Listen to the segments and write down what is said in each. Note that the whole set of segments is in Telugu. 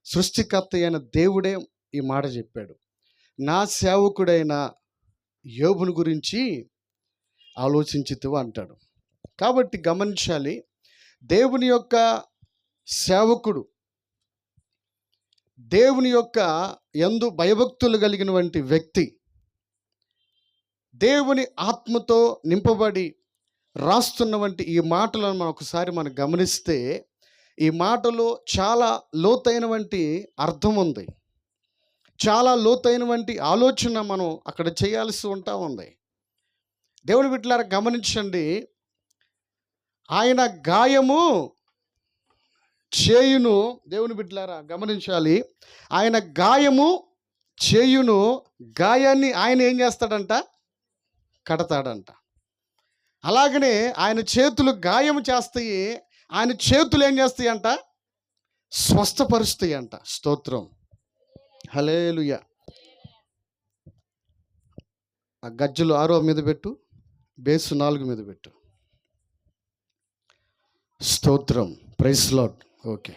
సృష్టికర్త అయిన దేవుడే ఈ మాట చెప్పాడు. నా సేవకుడైన యోబుని గురించి ఆలోచించితివా అంటాడు. కాబట్టి గమనించాలి, దేవుని యొక్క సేవకుడు, దేవుని యొక్క యందు భయభక్తులు కలిగినటువంటి వ్యక్తి, దేవుని ఆత్మతో నింపబడి రాస్తున్నటువంటి ఈ మాటలను మనం గమనిస్తే, ఈ మాటలో చాలా లోతైనటువంటి అర్థం ఉంది, చాలా లోతైనటువంటి ఆలోచన మనం అక్కడ చేయాల్సి ఉంది. దేవుని బిడ్డలారా గమనించండి, ఆయన గాయము చేయును, దేవుని బిడ్డలారా గమనించాలి, ఆయన గాయము చేయును, గాయాన్ని ఆయన ఏం చేస్తాడంట? కడతాడంట. అలాగనే ఆయన చేతులు గాయం చేస్తాయి, ఆయన చేతులు ఏం చేస్తాయి అంట? స్వస్థపరుస్తాయి అంట. స్తోత్రం, హల్లెలూయా. ఆ గజ్జలు 6వ మీద పెట్టు, బేసు 4 మీద పెట్టు. స్తోత్రం, ప్రైజ్ లార్డ్. ఓకే,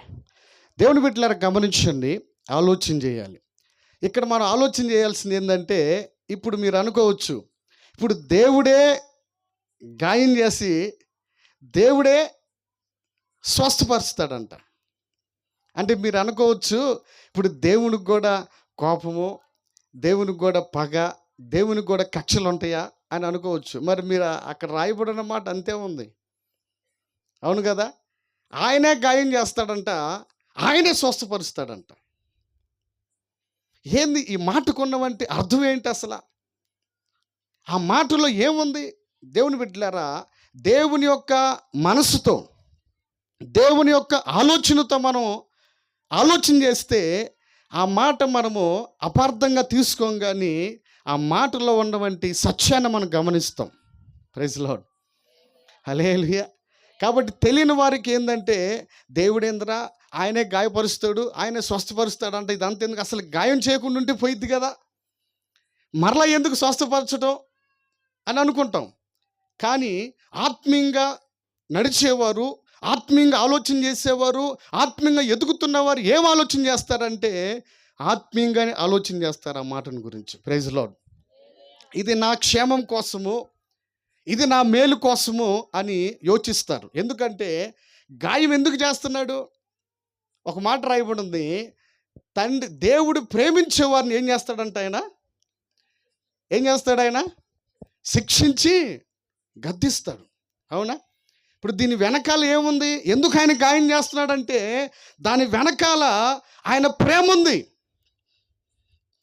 దేవుని బిడ్డలారా గమనించండి, ఆలోచన చేయాలి. ఇక్కడ మనం ఆలోచన చేయాల్సింది ఏంటంటే, ఇప్పుడు మీరు అనుకోవచ్చు, ఇప్పుడు దేవుడే గాయం చేసి దేవుడే స్వస్థపరుస్తాడంట. అంటే మీరు అనుకోవచ్చు, ఇప్పుడు దేవునికి కూడా కోపము, దేవునికి కూడా పగ, దేవునికి కూడా కక్షలు ఉంటాయా అని అనుకోవచ్చు. మరి మీరు అక్కడ రాయబడిన మాట అంతే ఉంది, అవును కదా? ఆయనే గాయం చేస్తాడంట, ఆయనే స్వస్థపరుస్తాడంట. ఏంది ఈ మాటకున్నవంటి అర్థం ఏంటి అసలు? ఆ మాటలో ఏముంది? దేవుని బిడ్డలారా, దేవుని యొక్క మనసుతో, దేవుని యొక్క ఆలోచనతో మనం ఆలోచన చేస్తే ఆ మాట మనము అపార్థంగా తీసుకోం, కానీ ఆ మాటలో ఉన్నటువంటి సత్యాన్ని మనం గమనిస్తాం. ప్రైజ్ లార్డ్, హల్లెలూయా. కాబట్టి తెలియని వారికి ఏంటంటే, దేవుడేంద్రా ఆయనే గాయపరుస్తాడు, ఆయనే స్వస్థపరుస్తాడు అంటే ఇదంతా ఎందుకు? అసలు గాయం చేయకుండా ఉంటే పోయిద్ది కదా, మరలా ఎందుకు స్వస్థపరచడం అని అనుకుంటాం. కానీ ఆత్మీయంగా నడిచేవారు, ఆత్మీయంగా ఆలోచన చేసేవారు, ఆత్మీయంగా ఎదుగుతున్నవారు ఏం ఆలోచన చేస్తారంటే, ఆత్మీయంగానే ఆలోచన చేస్తారు ఆ మాటను గురించి. Praise Lord. ఇది నా క్షేమం కోసము, ఇది నా మేలు కోసము అని యోచిస్తారు. ఎందుకంటే గాయం ఎందుకు చేస్తున్నాడు? ఒక మాట రాయబడి ఉంది, తండ్రి దేవుడు ప్రేమించే వారిని ఏం చేస్తాడంట? ఆయన ఏం చేస్తాడు? ఆయన శిక్షించి గద్దిస్తాడు. అవునా? ఇప్పుడు దీని వెనకాల ఏముంది? ఎందుకు ఆయన గాయం చేస్తున్నాడంటే, దాని వెనకాల ఆయన ప్రేమ ఉంది.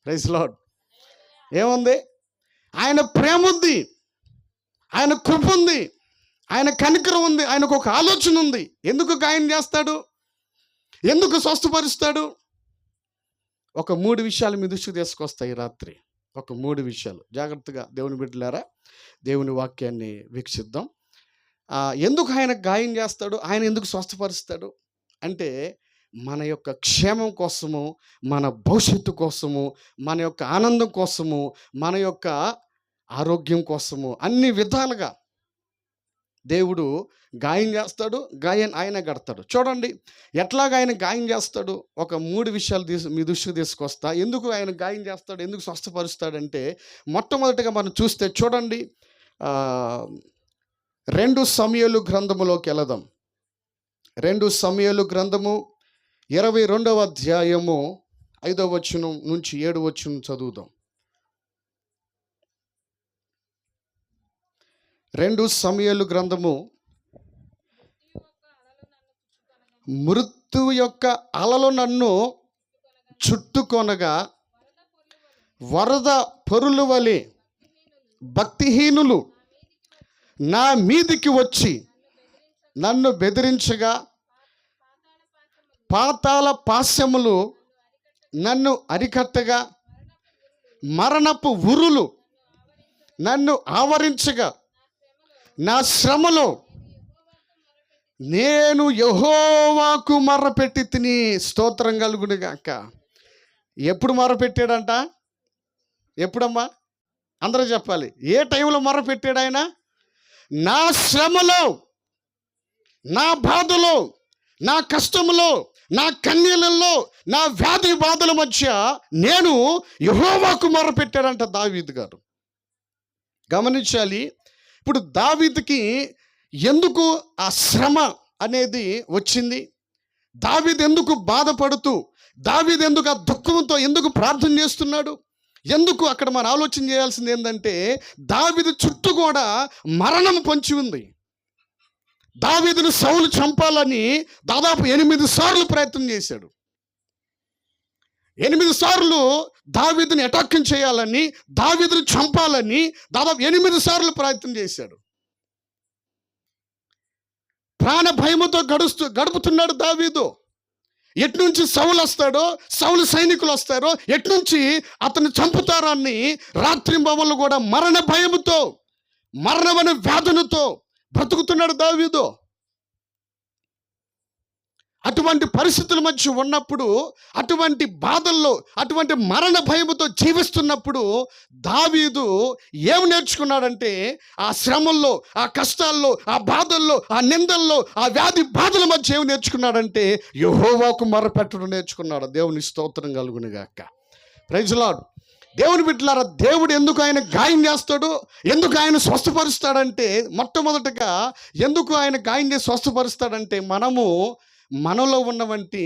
Praise Lord. ఏముంది? ఆయన ప్రేమ ఉంది, ఆయన కృప ఉంది, ఆయన కనికరం ఉంది, ఆయనకు ఒక ఆలోచన ఉంది. ఎందుకు గాయం చేస్తాడు? ఎందుకు స్వస్థపరుస్తాడు? ఒక 3 విషయాలు మీ దృష్టికి తీసుకొస్తాయి రాత్రి. ఒక 3 విషయాలు జాగ్రత్తగా దేవుని బిడ్డలారా, దేవుని వాక్యాన్ని వీక్షిద్దాం. ఎందుకు ఆయన గాయం చేస్తాడు, ఆయన ఎందుకు స్వస్థపరుస్తాడు అంటే, మన యొక్క క్షేమం కోసము, మన భవిష్యత్తు కోసము, మన యొక్క ఆనందం కోసము, మన యొక్క ఆరోగ్యం కోసము, అన్ని విధాలుగా దేవుడు గాయం చేస్తాడు, ఆయన కడతాడు. చూడండి ఎట్లాగా ఆయన గాయం చేస్తాడు. ఒక 3 విషయాలు మీ దృష్టికి తీసుకొస్తా. ఎందుకు ఆయన గాయం చేస్తాడు, ఎందుకు స్వస్థపరుస్తాడంటే, మొట్టమొదటిగా మనం చూస్తే చూడండి, 2 సమూయేలు గ్రంథములోకి వెళదాం. 2 సమూయేలు గ్రంథము 22వ అధ్యాయము 5వ వచనం నుంచి 7వ వచనం చదువుదాం. 2 సమూయేలు గ్రంథము, మృత్యు యొక్క అలలు నన్ను చుట్టుకొనగా వరద పొరులు వలె భక్తిహీనులు నా మీదికి వచ్చి నన్ను బెదిరించగా, పాతాళ పాశములు నన్ను అరికట్టగా, మరణపు ఉరులు నన్ను ఆవరించగా, నా శ్రమలో నేను యెహోవాకు మొర్రపెట్టి తిని. స్తోత్రం కలుగును గాక. ఎప్పుడు మొర్రపెట్టాడంట? ఎప్పుడమ్మా? అందరూ చెప్పాలి. ఏ టైంలో మొర్రపెట్టాడు ఆయన? నా శ్రమలో, నా బాధలో, నా కష్టములో, నా కన్నీళ్ళల్లో, నా వ్యాధి బాధల మధ్య నేను యెహోవాకు మొరపెట్టాడంట దావీదు గారు. గమనించాలి. ఇప్పుడు దావీదుకి ఎందుకు ఆ శ్రమ అనేది వచ్చింది? దావీదు ఎందుకు బాధపడుతూ, దావీదు ఎందుకు ఆ దుఃఖంతో ఎందుకు ప్రార్థన చేస్తున్నాడు? ఎందుకు? అక్కడ మనం ఆలోచన చేయాల్సింది ఏంటంటే, దావీదు చుట్టూ కూడా మరణం పొంచి ఉంది. దావీదును సౌలు చంపాలని దాదాపు 8 సార్లు ప్రయత్నం చేశాడు. 8 సార్లు దావీదుని అటాక్ చేయాలని, దావీదును చంపాలని దాదాపు 8 సార్లు ప్రయత్నం చేశాడు. ప్రాణ భయముతో గడుపుతున్నాడు దావీదు. ఎట్నుంచి సౌలు వస్తాడో, సౌలు సైనికులు వస్తారో, ఎట్నుంచి అతన్ని చంపుతారని రాత్రింబవళ్ళు కూడా మరణ భయముతో, మరణమనే వ్యాధులతో బ్రతుకుతున్నాడు దావీదు. అటువంటి పరిస్థితుల మధ్య ఉన్నప్పుడు, అటువంటి బాధల్లో, అటువంటి మరణ భయముతో జీవిస్తున్నప్పుడు దావీదు ఏం నేర్చుకున్నాడంటే, ఆ శ్రమల్లో, ఆ కష్టాల్లో, ఆ బాధల్లో, ఆ నిందల్లో, ఆ వ్యాధి బాధల మధ్య ఏం నేర్చుకున్నాడంటే యెహోవాకు మొరపెట్టడం నేర్చుకున్నాడు. దేవుని స్తోత్రం కలుగునుగాక. Praise Lord. దేవుని బిడ్డలారా, దేవుడు ఎందుకు ఆయన గాయం చేస్తాడు, ఎందుకు ఆయన స్వస్థపరుస్తాడంటే, మొట్టమొదటగా ఎందుకు ఆయన గాయం చేసి స్వస్థపరుస్తాడంటే, మనలో ఉన్నవంటి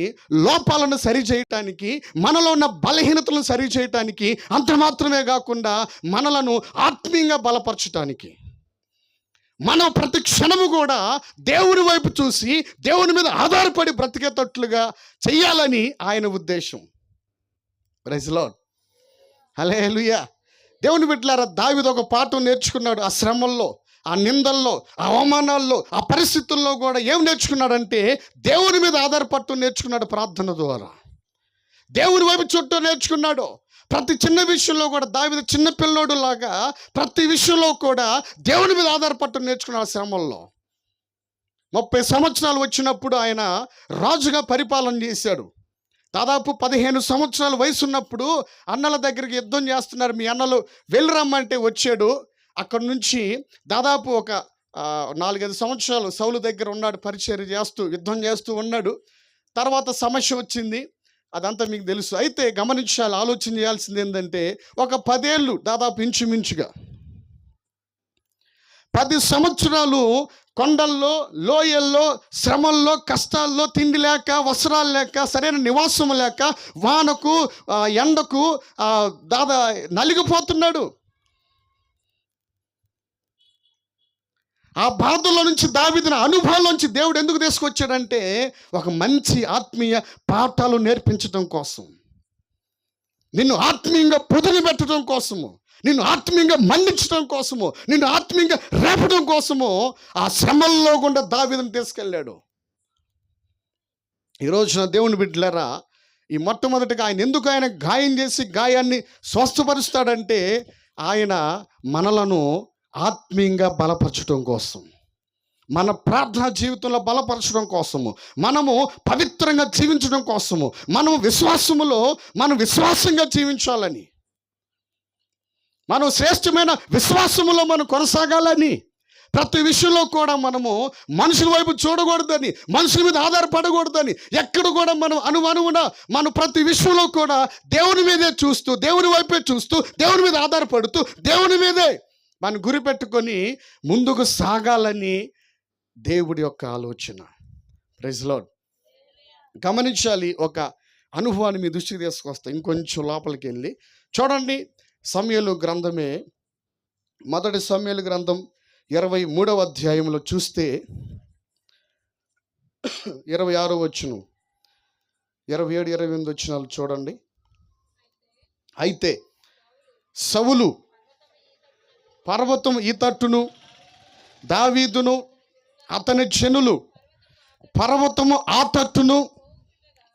లోపాలను సరిచేయటానికి, మనలో ఉన్న బలహీనతలను సరిచేయటానికి, అంత మాత్రమే కాకుండా మనలను ఆత్మీయంగా బలపరచటానికి. మనం ప్రతి క్షణము కూడా దేవుని వైపు చూసి, దేవుని మీద ఆధారపడి బ్రతికేటట్లుగా చెయ్యాలని ఆయన ఉద్దేశం. Praise lord. హల్లెలూయా. దేవుని బిడ్డలారా, దావీదు ఒక పాఠం నేర్చుకున్నాడు. ఆ శ్రమల్లో, ఆ నిందల్లో, ఆ అవమానాల్లో, ఆ పరిస్థితుల్లో కూడా ఏం నేర్చుకున్నాడంటే దేవుని మీద ఆధారపడటం నేర్చుకున్నాడు. ప్రార్థన ద్వారా దేవుని వైపు చూడటం నేర్చుకున్నాడు. ప్రతి చిన్న విషయంలో కూడా దావీదు చిన్న పిల్లోడు లాగా ప్రతి విషయంలో కూడా దేవుని మీద ఆధారపడటం నేర్చుకున్నాడు. శ్రమల్లో 30 సంవత్సరాలు వచ్చినప్పుడు ఆయన రాజుగా పరిపాలన చేశాడు. దాదాపు 15 సంవత్సరాల వయసు ఉన్నప్పుడు అన్నల దగ్గరికి యుద్ధం చేస్తున్నారు, మీ అన్నలు వెళ్ళిరమ్మంటే వచ్చాడు. అక్కడి నుంచి దాదాపు ఒక 4-5 సంవత్సరాలు సౌలు దగ్గర ఉన్నాడు, పరిచర్య చేస్తూ, యుద్ధం చేస్తూ ఉన్నాడు. తర్వాత సమస్య వచ్చింది, అదంతా మీకు తెలుసు. అయితే గమనించాలి, ఆలోచన చేయాల్సింది ఏంటంటే, ఒక 10 ఏళ్ళు దాదాపు ఇంచుమించుగా 10 సంవత్సరాలు కొండల్లో, లోయల్లో, శ్రమల్లో, కష్టాల్లో, తిండి లేక, వస్త్రాలు లేక, సరైన నివాసం లేక, వానకు ఎండకు నలిగిపోతున్నాడు. ఆ బాధల్లో నుంచి, దావీదుని అనుభవంలోంచి దేవుడు ఎందుకు తీసుకొచ్చాడంటే, ఒక మంచి ఆత్మీయ పాఠాలు నేర్పించడం కోసం, నిన్ను ఆత్మీయంగా పొదిలి పెట్టడం కోసము, నిన్ను ఆత్మీయంగా మండించడం కోసము, నిన్ను ఆత్మీయంగా రేపడం కోసము ఆ శ్రమల్లో గుండా దావీదుని తీసుకెళ్ళాడు. ఈరోజున దేవుని బిడ్డలారా, ఈ మొట్టమొదటిగా ఆయన గాయం చేసి గాయాన్ని స్వస్థపరుస్తాడంటే, ఆయన మనలను ఆత్మీయంగా బలపరచడం కోసం, మన ప్రార్థనా జీవితంలో బలపరచడం కోసము, మనము పవిత్రంగా జీవించడం కోసము, మనం విశ్వాసంగా జీవించాలని, మనం శ్రేష్టమైన విశ్వాసములో మనం కొనసాగాలని, ప్రతి విషయంలో కూడా మనము మనుషుల వైపు చూడకూడదని, మనుషుల మీద ఆధారపడకూడదని, ఎక్కడ కూడా మనం అనుమానమున మనం ప్రతి విషయంలో కూడా దేవుని మీదే చూస్తూ, దేవుని వైపే చూస్తూ, దేవుని మీద ఆధారపడుతూ, దేవుని మీదే మనం గురి పెట్టుకొని ముందుకు సాగాలని దేవుడి యొక్క ఆలోచన. Praise Lord. గమనించాలి. ఒక అనుభవాన్ని మీ దృష్టికి తీసుకొస్తా. ఇంకొంచెం లోపలికి వెళ్ళి చూడండి. సమూయేలు గ్రంథమే, మొదటి సమూయేలు గ్రంథం 23వ అధ్యాయంలో చూస్తే 26వ వచనం, 27, 28 వచనాలు చూడండి. అయితే సౌలు పర్వతం ఈ తట్టును, దావీదును అతని జనులు పర్వతము ఆ తట్టును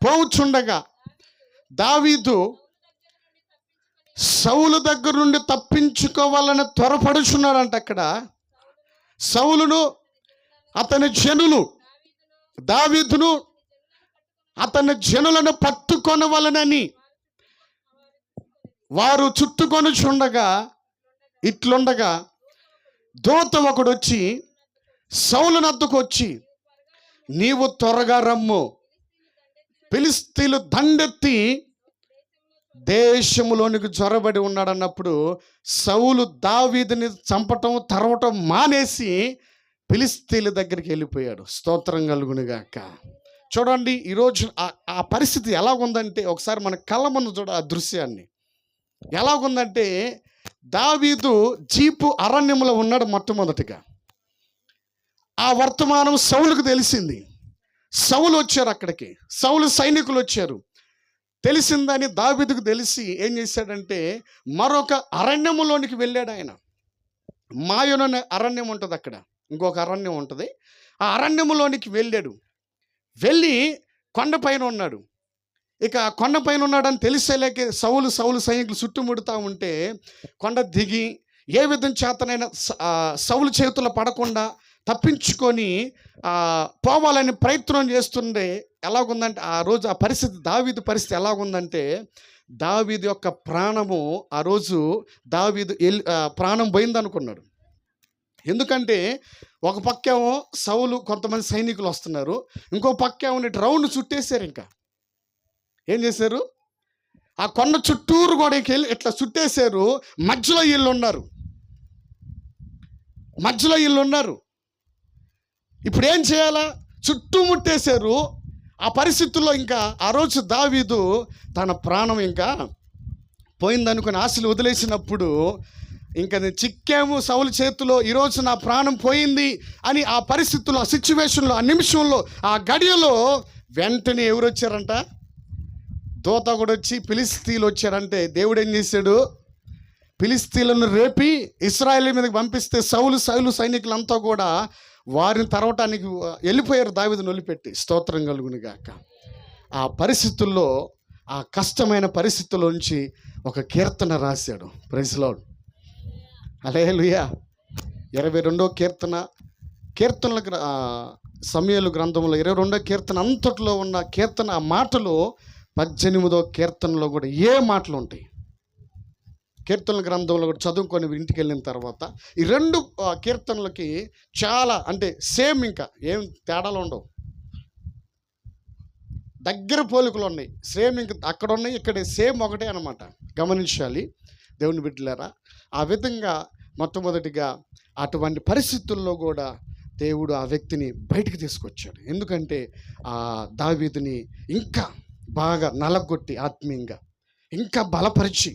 పోవుచుండగా, దావీదు సౌలు దగ్గర నుండి తప్పించుకోవాలని త్వరపడుచున్నాడంట. అక్కడ సౌలును అతని జనులు దావీదును అతని జనులను పట్టుకొనవలనని వారు చుట్టుకొనుచుండగా, ఇట్లుండగా దూత ఒకడు వచ్చి సౌలు నద్దకు వచ్చి, నీవు త్వరగా రమ్ము, ఫిలిష్తీయులు దండెత్తి దేశములోనికి జొరబడి ఉన్నాడన్నప్పుడు సౌలు దావీదుని చంపటం తరవటం మానేసి ఫిలిష్తీయుల దగ్గరికి వెళ్ళిపోయాడు. స్తోత్రం కలుగునుగాక. చూడండి ఈరోజు ఆ పరిస్థితి ఎలాగుందంటే, ఒకసారి మన కళ్ళ ముందు చూడ ఆ దృశ్యాన్ని. ఎలాగుందంటే, దావీదు జీపు అరణ్యంలో ఉన్నాడు. మొట్టమొదటిగా ఆ వర్తమానం సౌలుకు తెలిసింది. సౌలు వచ్చారు అక్కడికి, సౌలు సైనికులు వచ్చారు. తెలిసిందని దావీదుకు తెలిసి ఏం చేశాడంటే, మరొక అరణ్యములోనికి వెళ్ళాడు. ఆయన మాయోను అనే అరణ్యం ఉంటుంది, అక్కడ ఇంకొక అరణ్యం ఉంటుంది. ఆ అరణ్యములోనికి వెళ్ళి కొండపైన ఉన్నాడు. ఇక కొండపైన ఉన్నాడని తెలిసేలేక సౌలు సైనికులు చుట్టుముడుతూ ఉంటే కొండ దిగి ఏ విధం చేతనైనా సౌలు చేతుల్లో పడకుండా తప్పించుకొని పోవాలని ప్రయత్నం చేస్తుండే. ఎలాగుందంటే ఆ రోజు ఆ పరిస్థితి, దావీదు పరిస్థితి ఎలాగుందంటే, దావీదు యొక్క ప్రాణము ఆ రోజు ప్రాణం పోయిందనుకున్నాడు. ఎందుకంటే ఒక పక్కేమో సౌలు కొంతమంది సైనికులు వస్తున్నారు, ఇంకో పక్కేమో ఇటు రౌండ్ చుట్టేశారు. ఇంకా ఏం చేశారు, ఆ కొండ చుట్టూరు కూడా వెళ్ళి ఇట్లా చుట్టేశారు. మధ్యలో వీళ్ళు ఉన్నారు. ఇప్పుడు ఏం చేయాలా, చుట్టుముట్టేశారు. ఆ పరిస్థితుల్లో ఇంకా ఆ రోజు దావీదు తన ప్రాణం ఇంకా పోయిందనుకుని ఆశలు వదిలేసినప్పుడు, ఇంకా నేను చిక్కాము సౌలు చేతిలో, ఈరోజు నా ప్రాణం పోయింది అని ఆ పరిస్థితుల్లో, ఆ సిచ్యువేషన్లో, ఆ నిమిషంలో, ఆ గడియలో వెంటనే ఎవరు వచ్చారంట, దూత కూడా వచ్చి ఫిలిష్తీయులు వచ్చారంటే దేవుడు ఏం చేశాడు, ఫిలిష్తీయులను రేపి ఇశ్రాయేలు మీదకి పంపిస్తే సౌలు సైనికులంతా కూడా వారిని తరవటానికి వెళ్ళిపోయారు, దావీదును వదిలిపెట్టి. స్తోత్రం కలుగునుగాక. ఆ పరిస్థితుల్లో, ఆ కష్టమైన పరిస్థితుల్లోంచి ఒక కీర్తన రాశాడు. ప్రైజ్ లార్డ్, హల్లెలూయా. 22వ కీర్తనల సమూయేలు గ్రంథంలో 22వ కీర్తన అంతట్లో ఉన్న కీర్తన ఆ మాటలు 18వ కీర్తనలో కూడా ఏ మాటలు ఉంటాయి. కీర్తనల గ్రంథంలో కూడా చదువుకొని ఇంటికి వెళ్ళిన తర్వాత ఈ 2 కీర్తనలకి చాలా అంటే సేమ్, ఇంకా ఏం తేడాలు ఉండవు, దగ్గర పోలికలు ఉన్నాయి. సేమ్, ఇంకా అక్కడ ఉన్నాయి, ఇక్కడ సేమ్ ఒకటే అన్నమాట. గమనించాలి దేవుని బిడ్డలారా. ఆ విధంగా మొట్టమొదటిగా అటువంటి పరిస్థితుల్లో కూడా దేవుడు ఆ వ్యక్తిని బయటికి తీసుకొచ్చాడు. ఎందుకంటే ఆ దావీదుని ఇంకా బాగా నలగొట్టి, ఆత్మీయంగా ఇంకా బలపరిచి,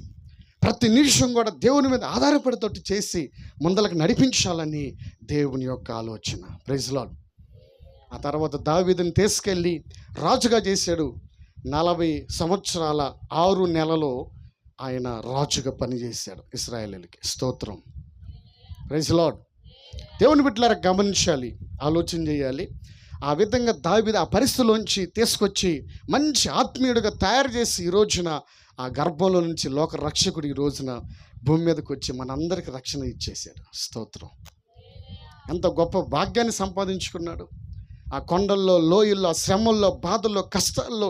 ప్రతి నిమిషం కూడా దేవుని మీద ఆధారపడేటట్టు చేసి ముందలకు నడిపించాలని దేవుని యొక్క ఆలోచన. Praise Lord. ఆ తర్వాత దావీదుని తీసుకెళ్ళి రాజుగా చేశాడు. 40 సంవత్సరాల 6 నెలలు ఆయన రాజుగా పనిచేశాడు ఇశ్రాయేలీయులకి. స్తోత్రం. Praise Lord. దేవుని బిడ్డలారా గమనించాలి, ఆలోచన చేయాలి. ఆ విధంగా దావీదు ఆ పరిస్థితిలోంచి తీసుకొచ్చి మంచి ఆత్మీయుడిగా తయారు చేసి ఈ రోజున ఆ గర్భంలో నుంచి లోక రక్షకుడు ఈ రోజున భూమి మీదకి వచ్చి మనందరికీ రక్షణ ఇచ్చేశాడు. స్తోత్రం. ఎంత గొప్ప భాగ్యాన్ని సంపాదించుకున్నాడు. ఆ కొండల్లో, లోయల్లో, ఆ శ్రమల్లో, బాధల్లో, కష్టాల్లో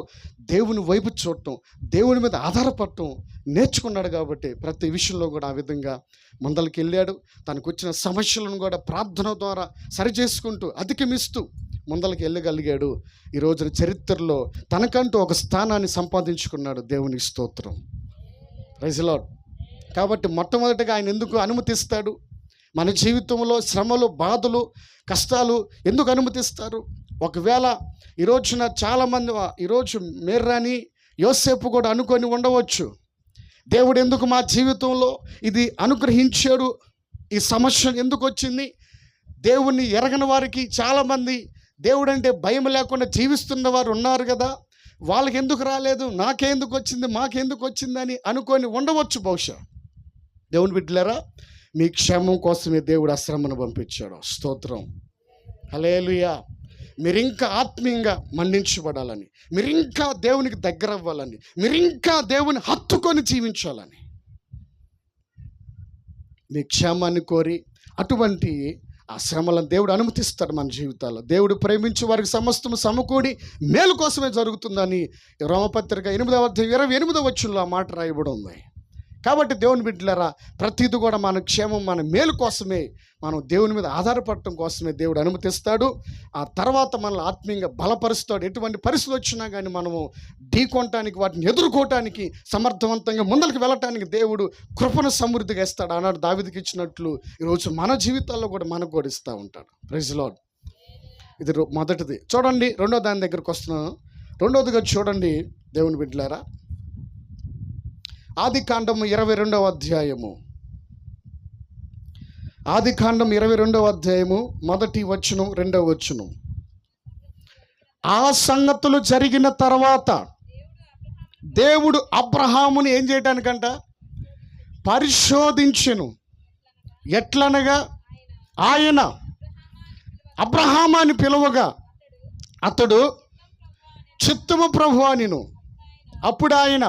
దేవుని వైపు చూడటం, దేవుని మీద ఆధారపడటం నేర్చుకున్నాడు. కాబట్టి ప్రతి విషయంలో కూడా ఆ విధంగా ముందలకి వెళ్ళాడు. తనకు వచ్చిన సమస్యలను కూడా ప్రార్థన ద్వారా సరిచేసుకుంటూ అధిగమిస్తూ ముందలకి వెళ్ళగలిగాడు. ఈ రోజున చరిత్రలో తనకంటూ ఒక స్థానాన్ని సంపాదించుకున్నాడు. దేవునికి స్తోత్రం. Praise Lord. కాబట్టి మొట్టమొదటిగా ఆయన ఎందుకు అనుమతిస్తాడు? మన జీవితంలో శ్రమలు, బాధలు, కష్టాలు ఎందుకు అనుమతిస్తారు? ఒకవేళ ఈ రోజున చాలామంది ఈరోజు మేర్రాని యోసేపు కూడా అనుకొని ఉండవచ్చు, దేవుడు ఎందుకు మా జీవితంలో ఇది అనుగ్రహించాడు, ఈ సమస్య ఎందుకు వచ్చింది? దేవుణ్ణి ఎరగని వారికి, చాలామంది దేవుడు అంటే భయం లేకుండా జీవిస్తున్న వారు ఉన్నారు కదా, వాళ్ళకి ఎందుకు రాలేదు, నాకెందుకు వచ్చింది, మాకెందుకు వచ్చిందని అనుకొని ఉండవచ్చు బహుశా. దేవుని బిడ్డలారా, మీ క్షేమం కోసమే దేవుడు ఆ శ్రమను పంపించాడు. స్తోత్రం. హల్లెలూయా. మీరింకా ఆత్మీయంగా మండించబడాలని, మీరింకా దేవునికి దగ్గర అవ్వాలని, మీరింకా దేవుని హత్తుకొని జీవించాలని, మీ క్షేమాన్ని కోరి అటువంటి ఆ శ్రమలను దేవుడు అనుమతిస్తాడు మన జీవితాల్లో. దేవుడు ప్రేమించి వారికి సమస్తము సమకూడి మేలు కోసమే జరుగుతుందని రోమపత్రిక 8వ అధ్యాయం 28వ వచనంలో ఆ మాట రాయబడి ఉంది. కాబట్టి దేవుని బిడ్డలారా, ప్రతిదీ కూడా మన క్షేమం, మన మేలు కోసమే, మనం దేవుని మీద ఆధారపడటం కోసమే దేవుడు అనుమతిస్తాడు. ఆ తర్వాత మనల్ని ఆత్మీయంగా బలపరుస్తాడు. ఎటువంటి పరిస్థితులు వచ్చినా కానీ మనము ఢీకొనటానికి, వాటిని ఎదుర్కోవటానికి, సమర్థవంతంగా ముందరికి వెళ్ళటానికి దేవుడు కృపను సమృద్ధిగా ఇస్తాడు. ఆనాడు దావీదుకి ఇచ్చినట్లు ఈరోజు మన జీవితాల్లో కూడా మనకు కూడా ఇస్తూ ఉంటాడు. Praise Lord. ఇది మొదటిది. చూడండి, రెండో దాని దగ్గరకు వస్తున్నాను. రెండోదిగా చూడండి దేవుని బిడ్డలారా, ఆదికాండము 22వ అధ్యాయము. ఆదికాండం 22వ అధ్యాయము, మొదటి వచనం, రెండవ వచనం. ఆ సంగతులు జరిగిన తర్వాత దేవుడు అబ్రహాముని ఏం చేయటానికంట? పరిశోధించెను. ఎట్లనగా ఆయన అబ్రహాము అని పిలువగా అతడు చిత్తము ప్రభువా నిను. అప్పుడు ఆయన,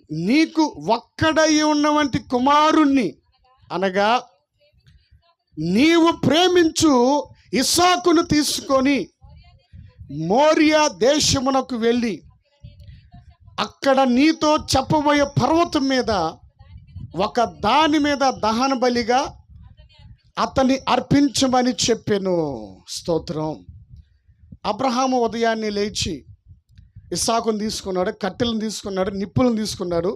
నీకు ఒక్కడై ఉన్నవంటి కుమారుణ్ణి, అనగా నీవు ప్రేమించు ఇస్సాకును తీసుకొని మోరియా దేశమునకు వెళ్ళి అక్కడ నీతో చెప్పబోయే పర్వతం మీద ఒక దాని మీద దహన బలిగా అతన్ని అర్పించమని చెప్పెను. స్తోత్రం. అబ్రహాము ఉదయాన్నే లేచి ఇస్సాకును తీసుకున్నాడు, కట్టెలను తీసుకున్నాడు, నిప్పులను తీసుకున్నాడు,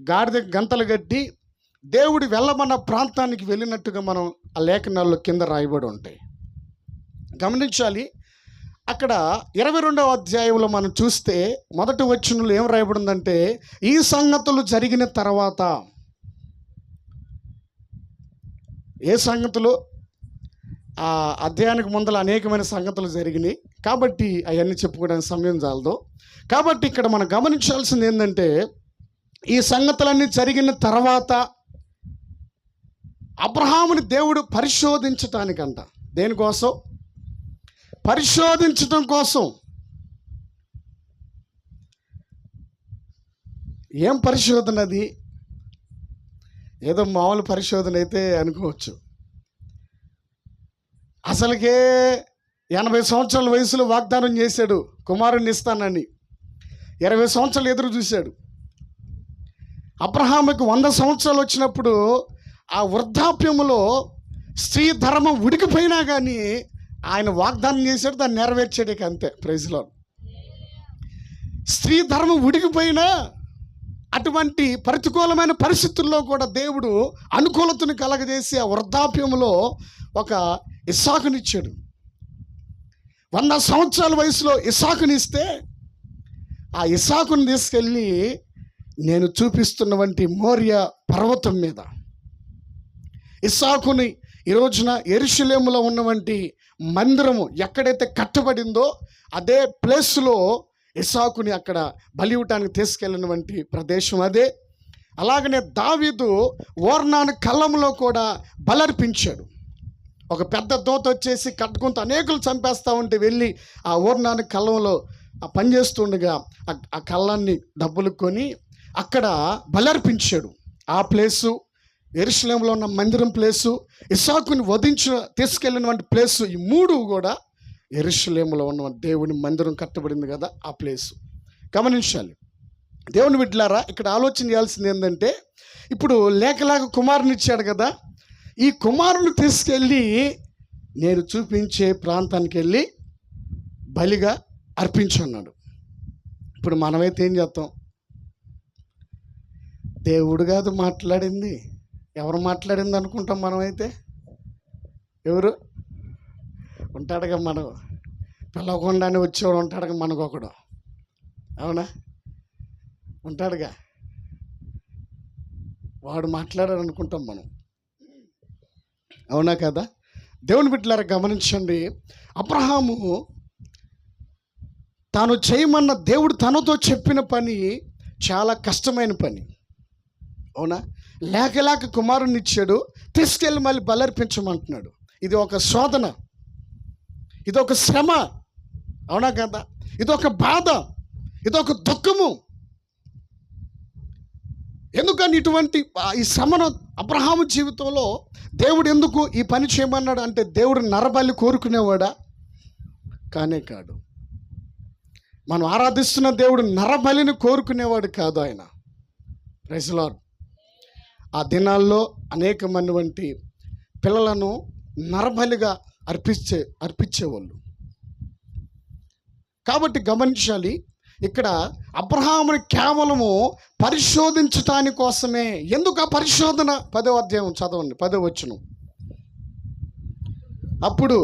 గాడిద గంతలు కట్టి దేవుడు వెళ్ళమన్న ప్రాంతానికి వెళ్ళినట్టుగా మనం ఆ లేఖనాల్లో కింద రాయబడి ఉంటాయి. గమనించాలి. అక్కడ 22వ అధ్యాయంలో మనం చూస్తే మొదటి వచనంలో ఏం రాయబడిందంటే, ఈ సంగతులు జరిగిన తర్వాత. ఏ సంగతులు? ఆ అధ్యాయానికి ముందర అనేకమైన సంగతులు జరిగినాయి కాబట్టి అవన్నీ చెప్పుకోవడానికి సమయం చాలదు. కాబట్టి ఇక్కడ మనం గమనించాల్సింది ఏంటంటే, ఈ సంగతులన్నీ జరిగిన తర్వాత అబ్రహాముని దేవుడు పరిశోధించటానికంట. దేనికోసం? పరిశోధించటం కోసం. ఏం పరిశోధన అది? ఏదో మామూలు పరిశోధన అయితే అనుకోవచ్చు. అసలుకే 80 సంవత్సరాల వయసులో వాగ్దానం చేశాడు కుమారుణ్ణి ఇస్తానని. 20 సంవత్సరాలు ఎదురు చూశాడు. అబ్రహాముకి 100 సంవత్సరాలు వచ్చినప్పుడు ఆ వృద్ధాప్యములో స్త్రీ ధర్మం ఉడికిపోయినా కానీ ఆయన వాగ్దానం చేశాడు, దాన్ని నెరవేర్చాడు. ఇక అంతే. Praise Lord. స్త్రీ ధర్మం ఉడికిపోయినా అటువంటి ప్రతికూలమైన పరిస్థితుల్లో కూడా దేవుడు అనుకూలతను కలగజేసి ఆ వృద్ధాప్యంలో ఒక ఇస్సాకునిచ్చాడు. 100 సంవత్సరాల వయసులో ఇస్సాకునిస్తే ఆ ఇస్సాకుని తీసుకెళ్ళి నేను చూపిస్తున్నటువంటి మోరియా పర్వతం మీద ఇస్సాకుని ఈ రోజున యెరూషలేములో ఉన్నటువంటి మందిరము ఎక్కడైతే కట్టబడిందో అదే ప్లేస్లో ఇస్సాకుని అక్కడ బలి ఇవ్వటానికి తీసుకెళ్ళినటువంటి ప్రదేశం అదే. అలాగనే దావీదు ఓర్నాను కళ్ళంలో కూడా బలర్పించాడు. ఒక పెద్ద దోత వచ్చేసి కట్టుకుంటూ అనేకులు చంపేస్తూ ఉంటే వెళ్ళి ఆ ఓర్నాను కళ్ళంలో ఆ పని చేస్తుండగా ఆ కళ్ళాన్ని డబ్బులు కొని అక్కడ బలర్పించాడు. ఆ ప్లేసు, యెరూషలేములో ఉన్న మందిరం ప్లేసు, ఇస్సాకుని తీసుకెళ్ళినటువంటి ప్లేసు, ఈ మూడు కూడా యెరూషలేములో ఉన్న దేవుని మందిరం కట్టబడింది కదా, ఆ ప్లేసు. గమనించాలి దేవుని బిడ్డలారా. ఇక్కడ ఆలోచన చేయాల్సింది ఏంటంటే, ఇప్పుడు లేకలాగా కుమారుని ఇచ్చాడు కదా, ఈ కుమారుని తీసుకెళ్ళి నేను చూపించే ప్రాంతానికి వెళ్ళి బలిగా అర్పించన్నాడు. ఇప్పుడు మనమైతే ఏం చేస్తాం? దేవుడు కాదు మాట్లాడింది, ఎవరు మాట్లాడింది అనుకుంటాం మనమైతే. ఎవరు ఉంటాడుగా, మనం పిలవకుండానే వచ్చేవాడు ఉంటాడుగా మనకొకడు. అవునా? ఉంటాడుగా, వాడు మాట్లాడాడు అనుకుంటాం మనం. అవునా కదా? దేవుని బిడ్డలారా గమనించండి. అబ్రహాము తాను చేయమన్న దేవుడు తనతో చెప్పిన పని చాలా కష్టమైన పని. అవునా? లేక కుమారుని ఇచ్చాడు, తీసుకెళ్ళి మళ్ళీ బలర్పించమంటున్నాడు. ఇది ఒక శోధన, ఇది ఒక శ్రమ. అవునా కదా? ఇది ఒక బాధ, ఇది ఒక దుఃఖము. ఎందుకని ఇటువంటి ఈ శ్రమను అబ్రహాము జీవితంలో దేవుడు ఎందుకు ఈ పని చేయమన్నాడు అంటే, దేవుడు నరబలి కోరుకునేవాడా? కానే కాదు. మనం ఆరాధిస్తున్న దేవుడు నరబలిని కోరుకునేవాడు కాదు. ఆయన ప్రైజ్ లార్డ్. ఆ దినాల్లో అనేకమంది వంటి పిల్లలను నరబలిగా అర్పించేవాళ్ళు. కాబట్టి గమనించాలి, ఇక్కడ అబ్రహాముని కేవలము పరిశోధించటానికి కోసమే. ఎందుకు ఆ పరిశోధన? 10వ అధ్యాయం చదవండి, 10వ వచనం. అప్పుడు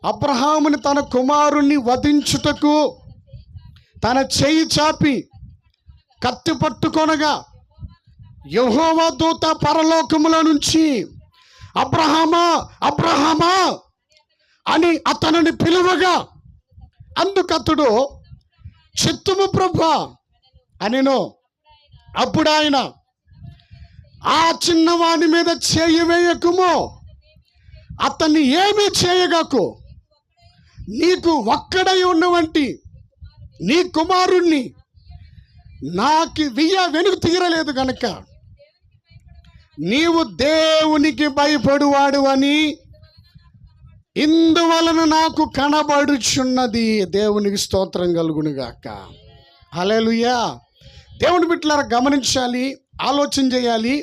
అబ్రహాముని తన కుమారుణ్ణి వధించుటకు తన చేయి చాపి కత్తి పట్టుకొనగా యెహోవా దూత పరలోకముల నుంచి అబ్రహామా అబ్రహామా అని అతనిని పిలువగా, అందుకతడు చిత్తము ప్రభువా అనెను. అప్పుడు ఆయన, ఆ చిన్నవాని మీద చేయి వేయకుము, అతన్ని ఏమీ చేయగాకు, నీకు ఒక్కడై ఉన్నవంటి నీ కుమారుణ్ణి నాకు వెనుక తీరలేదు గనక నీవు దేవునికి భయపడువాడు అని ఇందువలన నాకు కనబడుచున్నది. దేవునికి స్తోత్రం కలుగునుగాక. హల్లెలూయా. దేవుని బిడ్డలారా గమనించాలి, ఆలోచన చేయాలి.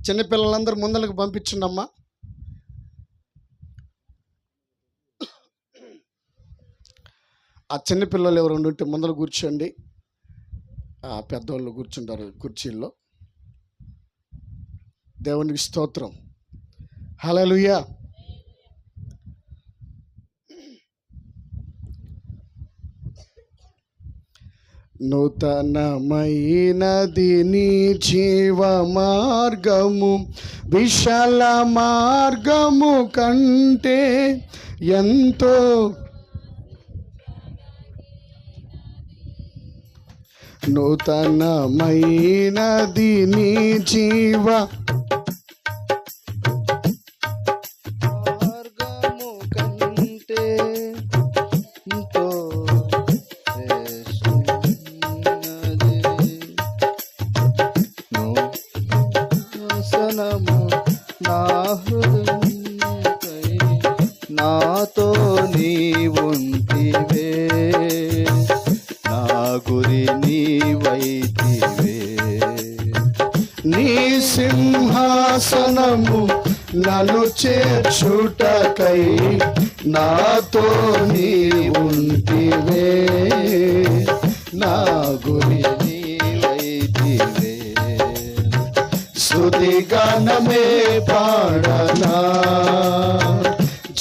చిన్నపిల్లలందరూ ముందరకు పంపించండమ్మా. ఆ చిన్నపిల్లలు ఎవరు ఉంటే ముందర కూర్చోండి, పెద్దవాళ్ళు కూర్చుంటారు కుర్చీల్లో. దేవునికి స్తోత్రం. హల్లెలూయా. నూతనమైనది నీ జీవ మార్గము, విశాల మార్గము కంటే ఎంతో నూతనమైనది నీ జీవ మార్గము కంటే ఎంతో నూతనము నా హృదయమై నాతో నీవుంటివే, నా గురి నీవైతివే. నీ సింహాసనము నన్ను చేర్చుటకై నాతో నీవుంటివే, నా గురి నీవైతివే. స్తుతి గానమే పాడనా,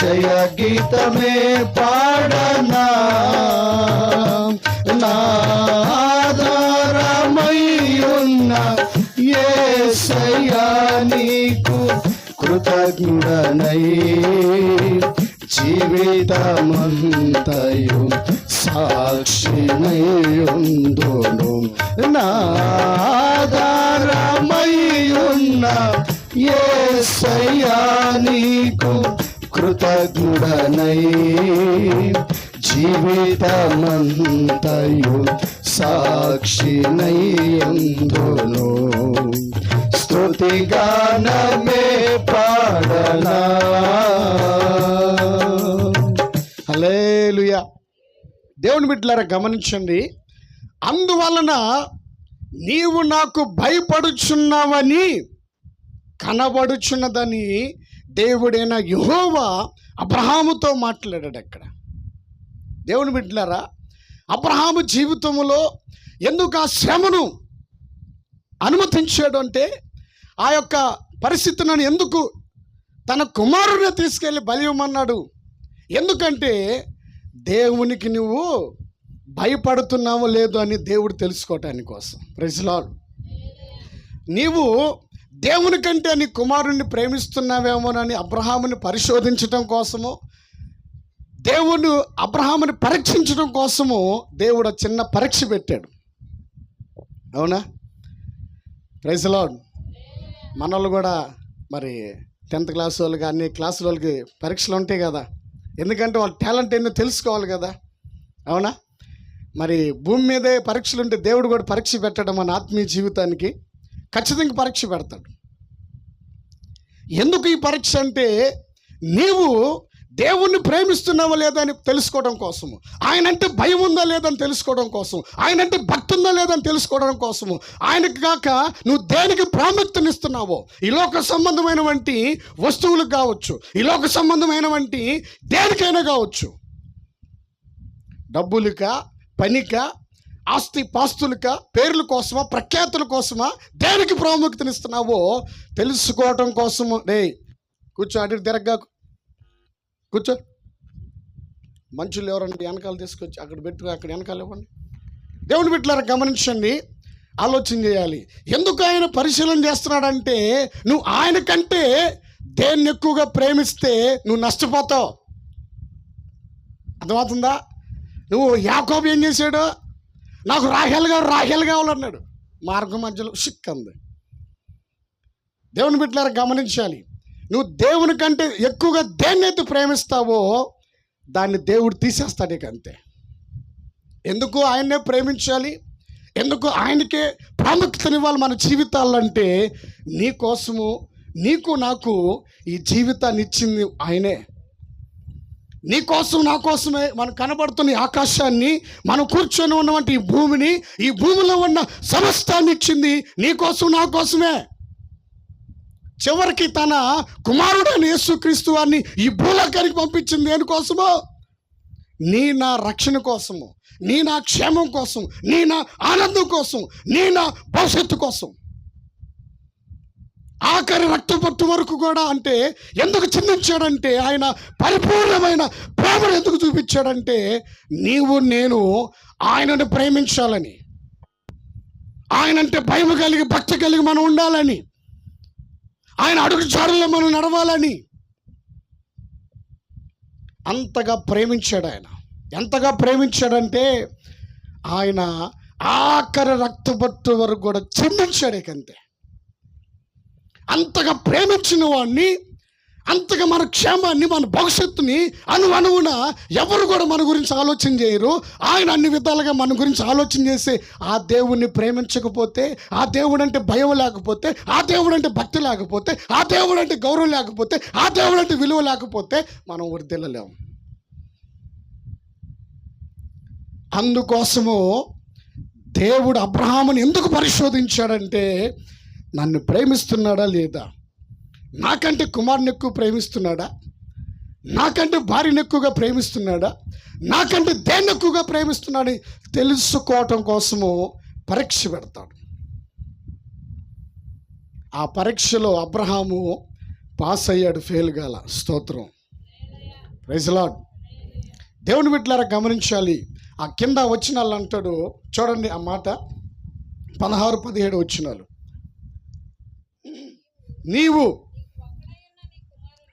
జయ గీతమే పాడనా, నాధారమయ్యున్న యేసయ్యా నీకు కృతజ్ఞుడనై జీవితమంతయు సాక్షిమయ్యుందును. నాధారమయ్యున్న యేసయ్యా నీకు కృతజ్ఞుడనై జీవితమంతయు సాక్షినయ్యుందును. స్తుతి గానమే పాడనా. హల్లెలూయా. దేవుని బిడ్డలారా గమనించండి, అందువలన నీవు నాకు భయపడుచున్నావని కనబడుచున్నదని దేవుడైన యెహోవా అబ్రహాముతో మాట్లాడాడు. అక్కడ దేవుని బిడ్డలారా, అబ్రహాము జీవితంలో ఎందుకు ఆ శ్రమను అనుమతించాడు అంటే, ఆ యొక్క పరిస్థితిని ఎందుకు తన కుమారుడిని తీసుకెళ్ళి బలి ఇవ్వమన్నాడు? ఎందుకంటే దేవునికి నువ్వు భయపడుతున్నావో లేదో అని దేవుడు తెలుసుకోవటానికి కోసం. Praise Lord. నీవు దేవుని కంటే నీ కుమారుణ్ణి ప్రేమిస్తున్నావేమోనని అబ్రహాముని పరిశోధించటం కోసము, దేవుడు అబ్రహాముని పరీక్షించడం కోసము దేవుడు చిన్న పరీక్ష పెట్టాడు. అవునా? Praise Lord. మనోళ్ళు కూడా మరి 10th క్లాస్ వాళ్ళకి, అన్ని క్లాసుల వాళ్ళకి పరీక్షలు ఉంటాయి కదా. ఎందుకంటే వాళ్ళ టాలెంట్ ఏందో తెలుసుకోవాలి కదా. అవునా? మరి భూమి మీదే పరీక్షలు ఉంటే దేవుడు కూడా పరీక్ష పెట్టడం మన ఆత్మీయ జీవితానికి ఖచ్చితంగా పరీక్ష పెడతాడు. ఎందుకు ఈ పరీక్ష అంటే, నీవు దేవుణ్ణి ప్రేమిస్తున్నావా లేదా అని తెలుసుకోవడం కోసము, ఆయనంటే భయం ఉందా లేదని తెలుసుకోవడం కోసం, ఆయనంటే భక్తి ఉందా లేదని తెలుసుకోవడం కోసము, ఆయనకు కాక నువ్వు దేనికి ప్రాముఖ్యతనిస్తున్నావో, ఈ లోక సంబంధమైనటువంటి వస్తువులకు కావచ్చు, ఈ లోక సంబంధమైనటువంటి దేనికైనా కావచ్చు, డబ్బులక, పనిక, ఆస్తి పాస్తులక, పేర్ల కోసమా, ప్రఖ్యాతుల కోసమా, దేనికి ప్రాముఖ్యతనిస్తున్నావో తెలుసుకోవటం కోసము. కూర్చో, అటు తిరగ్గా కూర్చో. మంచులు ఎవరండి వెనకాల తీసుకొచ్చి అక్కడ పెట్టు, అక్కడ వెనకాల ఇవ్వండి. దేవుని బిడ్డలారా గమనించండి, ఆలోచన చేయాలి. ఎందుకు ఆయన పరిశీలన చేస్తున్నాడంటే, నువ్వు ఆయన కంటే దేన్ని ఎక్కువగా ప్రేమిస్తే నువ్వు నష్టపోతావు. అర్థమవుతుందా? నువ్వు యాకోబు ఏం చేశాడు? నాకు రాహేల్ కావాలన్నాడు. మార్గం మధ్యలో షిక్ అంది. దేవుని బిడ్డలారా గమనించాలి, నువ్వు దేవుని కంటే ఎక్కువగా దేన్నైతే ప్రేమిస్తావో దాన్ని దేవుడు తీసేస్తాడు. ఇక అంతే. ఎందుకు ఆయన్నే ప్రేమించాలి, ఎందుకు ఆయనకే ప్రాముఖ్యతనివ్వాలి మన జీవితాలంటే, నీ కోసము, నీకు నాకు ఈ జీవితాన్ని ఇచ్చింది ఆయనే. నీ కోసం, నా కోసమే మనం కనబడుతున్న ఆకాశాన్ని, మనం కూర్చొని ఉన్నటువంటి ఈ భూమిని, ఈ భూమిలో ఉన్న సమస్తాన్ని ఇచ్చింది నీ కోసం, నా కోసమే. చివరికి తన కుమారుడైన యేసుక్రీస్తు వారిని ఈ భూలోకానికి పంపించింది దేనికోసమో? నీ నా రక్షణ కోసము, నీ నా క్షేమం కోసం, నీ నా ఆనందం కోసం, నీ నా భవిష్యత్తు కోసం. ఆఖరి రక్తపట్టు వరకు కూడా. అంటే ఎందుకు చిందించాడంటే, ఆయన పరిపూర్ణమైన ప్రేమను ఎందుకు చూపించాడంటే, నీవు నేను ఆయనను ప్రేమించాలని, ఆయనంటే భయం కలిగి, భక్తి కలిగి మనం ఉండాలని, ఆయన అడుగు జాడల్లో మనం నడవాలని అంతగా ప్రేమించాడు ఆయన. ఎంతగా ప్రేమించాడంటే, ఆయన ఆఖరి రక్తపట్టు వరకు కూడా చిందించాడు. ఇకంతే. అంతగా ప్రేమించిన వాడిని, అంతగా మన క్షేమాన్ని, మన భవిష్యత్తుని అణువున ఎవరు కూడా మన గురించి ఆలోచన చేయరు. ఆయన అన్ని విధాలుగా మన గురించి ఆలోచన చేసి, ఆ దేవుణ్ణి ప్రేమించకపోతే, ఆ దేవుడు అంటే భయం లేకపోతే, ఆ దేవుడు అంటే భక్తి లేకపోతే, ఆ దేవుడు అంటే గౌరవం లేకపోతే, ఆ దేవుడు అంటే విలువ లేకపోతే మనం వర్ధిల్లలేము. అందుకోసము దేవుడు అబ్రహాముని ఎందుకు పరిశోధించాడంటే, నన్ను ప్రేమిస్తున్నాడా లేదా, నాకంటే కుమారుని ఎక్కువ ప్రేమిస్తున్నాడా, నాకంటే భార్యను ఎక్కువగా ప్రేమిస్తున్నాడా, నాకంటే దేన్ని ఎక్కువగా ప్రేమిస్తున్నాడని తెలుసుకోవటం కోసము పరీక్ష పెడతాడు. ఆ పరీక్షలో అబ్రహాము పాస్ అయ్యాడు, ఫెయిల్ కాల. స్తోత్రం, ప్రైజ్ లార్డ్. దేవుని బిడ్డలారా గమనించాలి. ఆ కింద వచనాలు అంటాడు చూడండి, ఆ మాట 16-17 వచనాలు. నీవు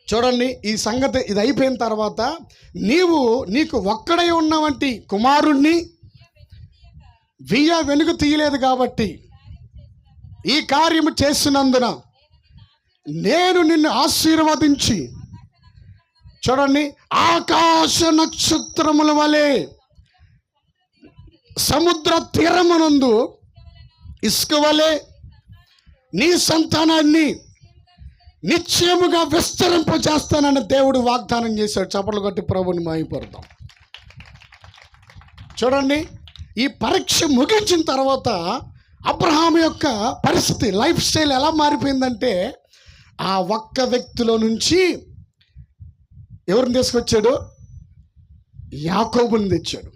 చూడండి, ఈ సంగతి ఇది అయిపోయిన తర్వాత, నీకు ఒక్కడై ఉన్నవంటి కుమారుణ్ణి వెనుక తీయలేదు కాబట్టి, ఈ కార్యము చేసినందున నేను నిన్ను ఆశీర్వదించి, చూడండి, ఆకాశ నక్షత్రముల వలె సముద్ర తీరమునందు ఇసుక వలె నీ సంతానాన్ని నిశ్చయముగా విస్తరింపజేస్తానని దేవుడు వాగ్దానం చేశాడు. చప్పట్లు కొట్టి ప్రభుని మహిమపడతాం. చూడండి, ఈ పరీక్ష ముగించిన తర్వాత అబ్రహాము యొక్క పరిస్థితి, లైఫ్ స్టైల్ ఎలా మారిపోయిందంటే, ఆ ఒక్క వ్యక్తిలో నుంచి ఎవరిని తీసుకొచ్చాడు? యాకోబుని తెచ్చాడు.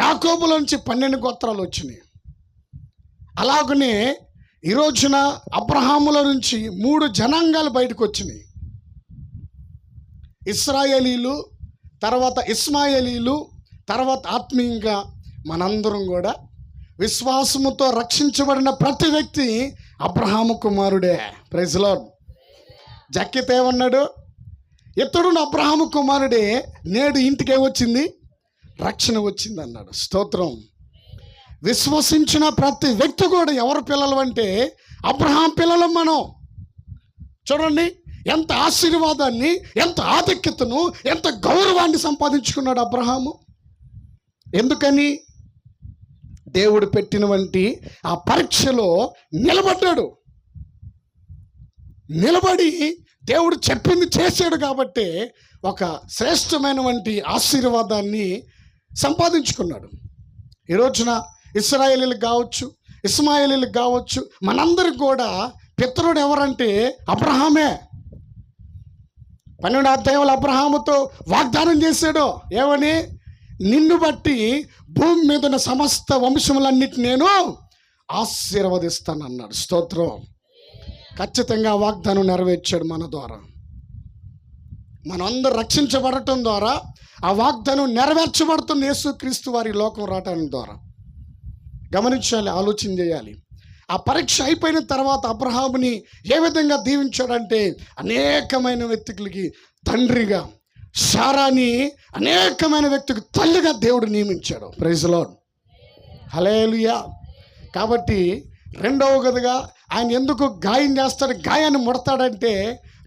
యాకోబులో నుంచి 12 గోత్రాలు వచ్చినాయి. అలాగనే ఈ రోజున అబ్రహాముల నుంచి 3 జనాంగాలు బయటకు వచ్చినాయి. ఇశ్రాయేలీలు, తర్వాత ఇస్మాయేలీలు, తర్వాత ఆత్మీయంగా మనందరం కూడా విశ్వాసముతో రక్షించబడిన ప్రతి వ్యక్తి అబ్రహాము కుమారుడే. Praise lord. జక్కిత ఏమన్నాడు? ఇతడు అబ్రహాము కుమారుడే, నేడు ఇంటికి వచ్చింది, రక్షణ వచ్చింది అన్నాడు. స్తోత్రం. విశ్వసించిన ప్రతి వ్యక్తి కూడా ఎవరు పిల్లలు అంటే అబ్రహాం పిల్లలు మనం. చూడండి, ఎంత ఆశీర్వాదాన్ని, ఎంత ఆధిక్యతను, ఎంత గౌరవాన్ని సంపాదించుకున్నాడు అబ్రహాము. ఎందుకని? దేవుడు పెట్టినటువంటి ఆ పరీక్షలో నిలబడ్డాడు. నిలబడి దేవుడు చెప్పింది చేశాడు కాబట్టి ఒక శ్రేష్టమైనటువంటి ఆశీర్వాదాన్ని సంపాదించుకున్నాడు. ఈ రోజున ఇశ్రాయేలీలకు కావచ్చు, ఇస్మాయేలీలకు కావచ్చు, మనందరికి కూడా పితరుడు ఎవరంటే అబ్రహామే. 12 అధ్యాయంలో అబ్రహాముతో వాగ్దానం చేశాడు. ఏమని? నిన్ను బట్టి భూమి మీద ఉన్న సమస్త వంశములన్నిటిని నేను ఆశీర్వదిస్తాను అన్నాడు. స్తోత్రం. ఖచ్చితంగా వాగ్దానం నెరవేర్చాడు మన ద్వారా. మనందరూ రక్షించబడటం ద్వారా ఆ వాగ్దానం నెరవేర్చబడుతుంది యేసుక్రీస్తు వారి లోకం రావటం ద్వారా. గమనించాలి, ఆలోచన చేయాలి. ఆ పరీక్ష అయిపోయిన తర్వాత అబ్రహాముని ఏ విధంగా దీవించాడంటే అనేకమైన వ్యక్తులకి తండ్రిగా, శారాని అనేకమైన వ్యక్తికి తల్లిగా దేవుడు నియమించాడు. ప్రైజ్ లార్డ్, హల్లెలూయా. కాబట్టి రెండవ గదిగా ఆయన ఎందుకు గాయం చేస్తాడు, గాయాన్ని ముడతాడంటే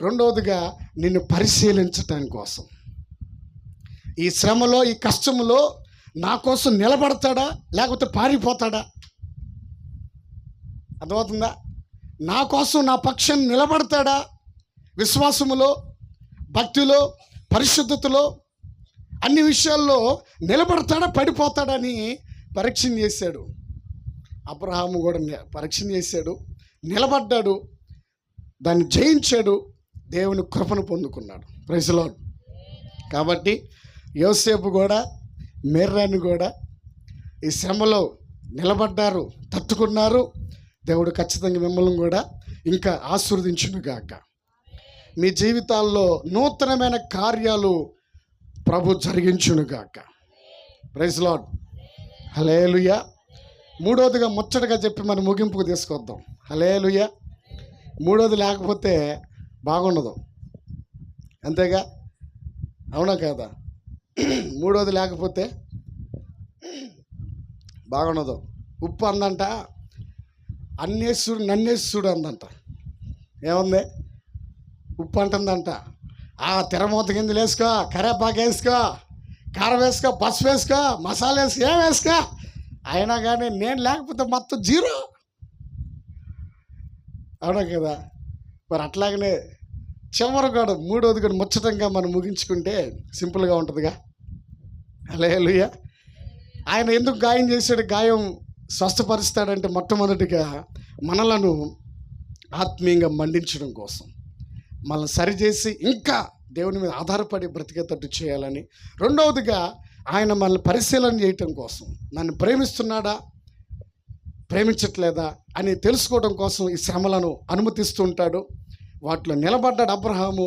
రెండవదిగా నిన్ను పరిశీలించటం కోసం. ఈ శ్రమలో, ఈ కష్టంలో నా కోసం నిలబడతాడా లేకపోతే పారిపోతాడా? అర్థమవుతుందా? నా కోసం, నా పక్షం నిలబడతాడా? విశ్వాసములో, భక్తిలో, పరిశుద్ధతలో అన్ని విషయాల్లో నిలబడతాడా, పడిపోతాడని పరీక్ష చేశాడు. అబ్రహాము కూడా పరీక్ష చేశాడు, నిలబడ్డాడు, దాన్ని జయించాడు, దేవుని కృపను పొందుకున్నాడు. Praise Lord. కాబట్టి యోసేపు కూడా, మేర్రాను కూడా ఈ శ్రమలో నిలబడ్డారు, తట్టుకున్నారు. దేవుడు ఖచ్చితంగా మిమ్మల్ని కూడా ఇంకా ఆశీర్వదించును గాక. మీ జీవితాల్లో నూతనమైన కార్యాలు ప్రభు జరిగించును గాక. ప్రైజ్ లార్డ్, హల్లెలూయా. మూడోదిగా ముచ్చటగా చెప్పి మనం ముగింపుకు తీసుకొద్దాం. హల్లెలూయా. మూడోది లేకపోతే బాగుండదు, అంతేగా? అవునా కాదా? మూడోది లేకపోతే బాగుండదు. ఉప్పు అందంట, అన్నేసుడు నన్నేసుడు అందంట. ఏముంది? ఉప్పు అంటుందంట, ఆ తెరమూత గింజలు వేసుకో, కరేపాకు వేసుకో, కారం వేసుకో, పసుపు వేసుకో, మసాలా వేసుకో, ఏం వేసుకో, అయినా కానీ నేను లేకపోతే మొత్తం జీరో. అవునా కదా? మరి అట్లాగనే చివరి కూడా మూడోది కూడా ముచ్చటంగా మనం ముగించుకుంటే సింపుల్గా ఉంటుందిగా. హల్లెలూయా. ఆయన ఎందుకు గాయం చేశాడు? గాయం స్వస్థపరుస్తాడంటే మొట్టమొదటిగా మనలను ఆత్మీయంగా మండించడం కోసం, మనల్ని సరిచేసి ఇంకా దేవుని మీద ఆధారపడి బ్రతికేటట్టు చేయాలని. రెండవదిగా ఆయన మనల్ని పరిశీలన చేయటం కోసం, నన్ను ప్రేమిస్తున్నాడా, ప్రేమించట్లేదా అని తెలుసుకోవడం కోసం ఈ శ్రమలను అనుమతిస్తూ ఉంటాడు. వాటిలో నిలబడ్డాడు అబ్రహాము,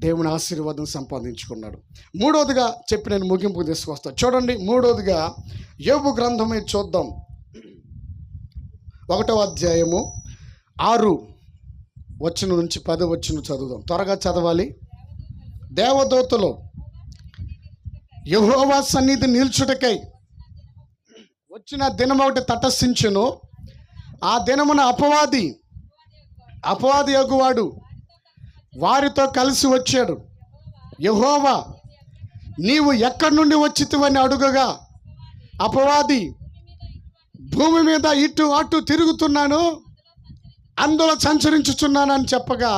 దేవుని ఆశీర్వాదం సంపాదించుకున్నాడు. మూడవదిగా చెప్పి నేను ముగింపుకు తీసుకొస్తాను. చూడండి, మూడవదిగా యోబు గ్రంథమే చూద్దాం. 1వ అధ్యాయము 6 వచనం నుంచి 10 వచనం చదువుదాం. త్వరగా చదవాలి. దేవదూతలు యెహోవా సన్నిధి నిల్చుటకై వచ్చిన దినం ఒకటి తటస్థించును. ఆ దినమున అపవాది యగువాడు వారితో కలిసి వచ్చాడు. యెహోవా నీవు ఎక్కడి నుండి వచ్చితివని అడుగగా అపవాది భూమి మీద ఇటు అటు తిరుగుతున్నాను, అందులో సంచరించుచున్నానని చెప్పగా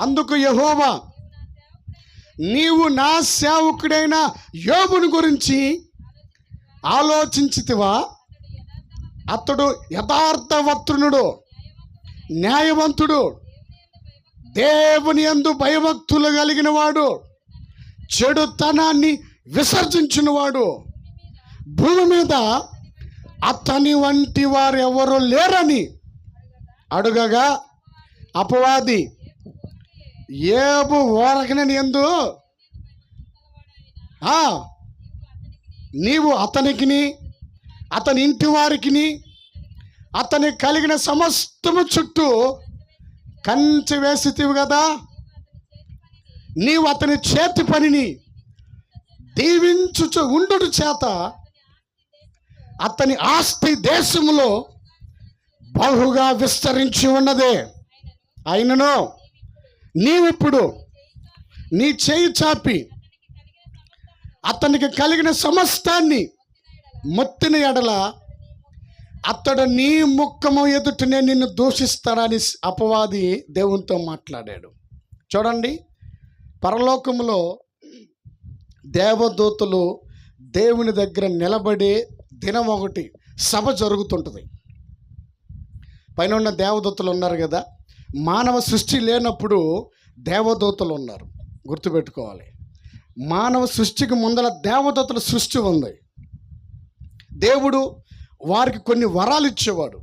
అందుకు యెహోవా నీవు నా సేవకుడైన యోబుని గురించి ఆలోచించితివా? అతడు యథార్థవంతుడు, న్యాయవంతుడు, దేవుని యందు భయభక్తులు కలిగిన వాడు, చెడుతనాన్ని విసర్జించినవాడు, భూమి మీద అతని వంటి వారు ఎవరు లేరని అడుగగా అపవాది యోబు ఓరకనని యందు నీవు అతనికిని, అతని ఇంటి వారికిని, అతని కలిగిన సమస్తము చుట్టూ కంచె వేసితివి కదా, నీవు అతని చేతి పనిని దీవించుచు ఉండుట చేత అతని ఆస్తి దేశములో బహుగా విస్తరించి ఉన్నదే. అయినను నీవిప్పుడు నీ చేయి చాపి అతనికి కలిగిన సమస్తాన్ని మొత్తిన ఎడల అతడు నీ ముఖము ఎదుటనే నిన్ను దూషిస్తాడని అపవాది దేవునితో మాట్లాడాడు. చూడండి, పరలోకములో దేవదూతలు దేవుని దగ్గర నిలబడే దినం ఒకటి సభ జరుగుతుంటుంది. పైన ఉన్న దేవదూతలు ఉన్నారు కదా, మానవ సృష్టి లేనప్పుడు దేవదూతలు ఉన్నారు. గుర్తుపెట్టుకోవాలి, మానవ సృష్టికి ముందర దేవదూతల సృష్టి ఉంది. దేవుడు వారికి కొన్ని వరాలు ఇచ్చేవాడు.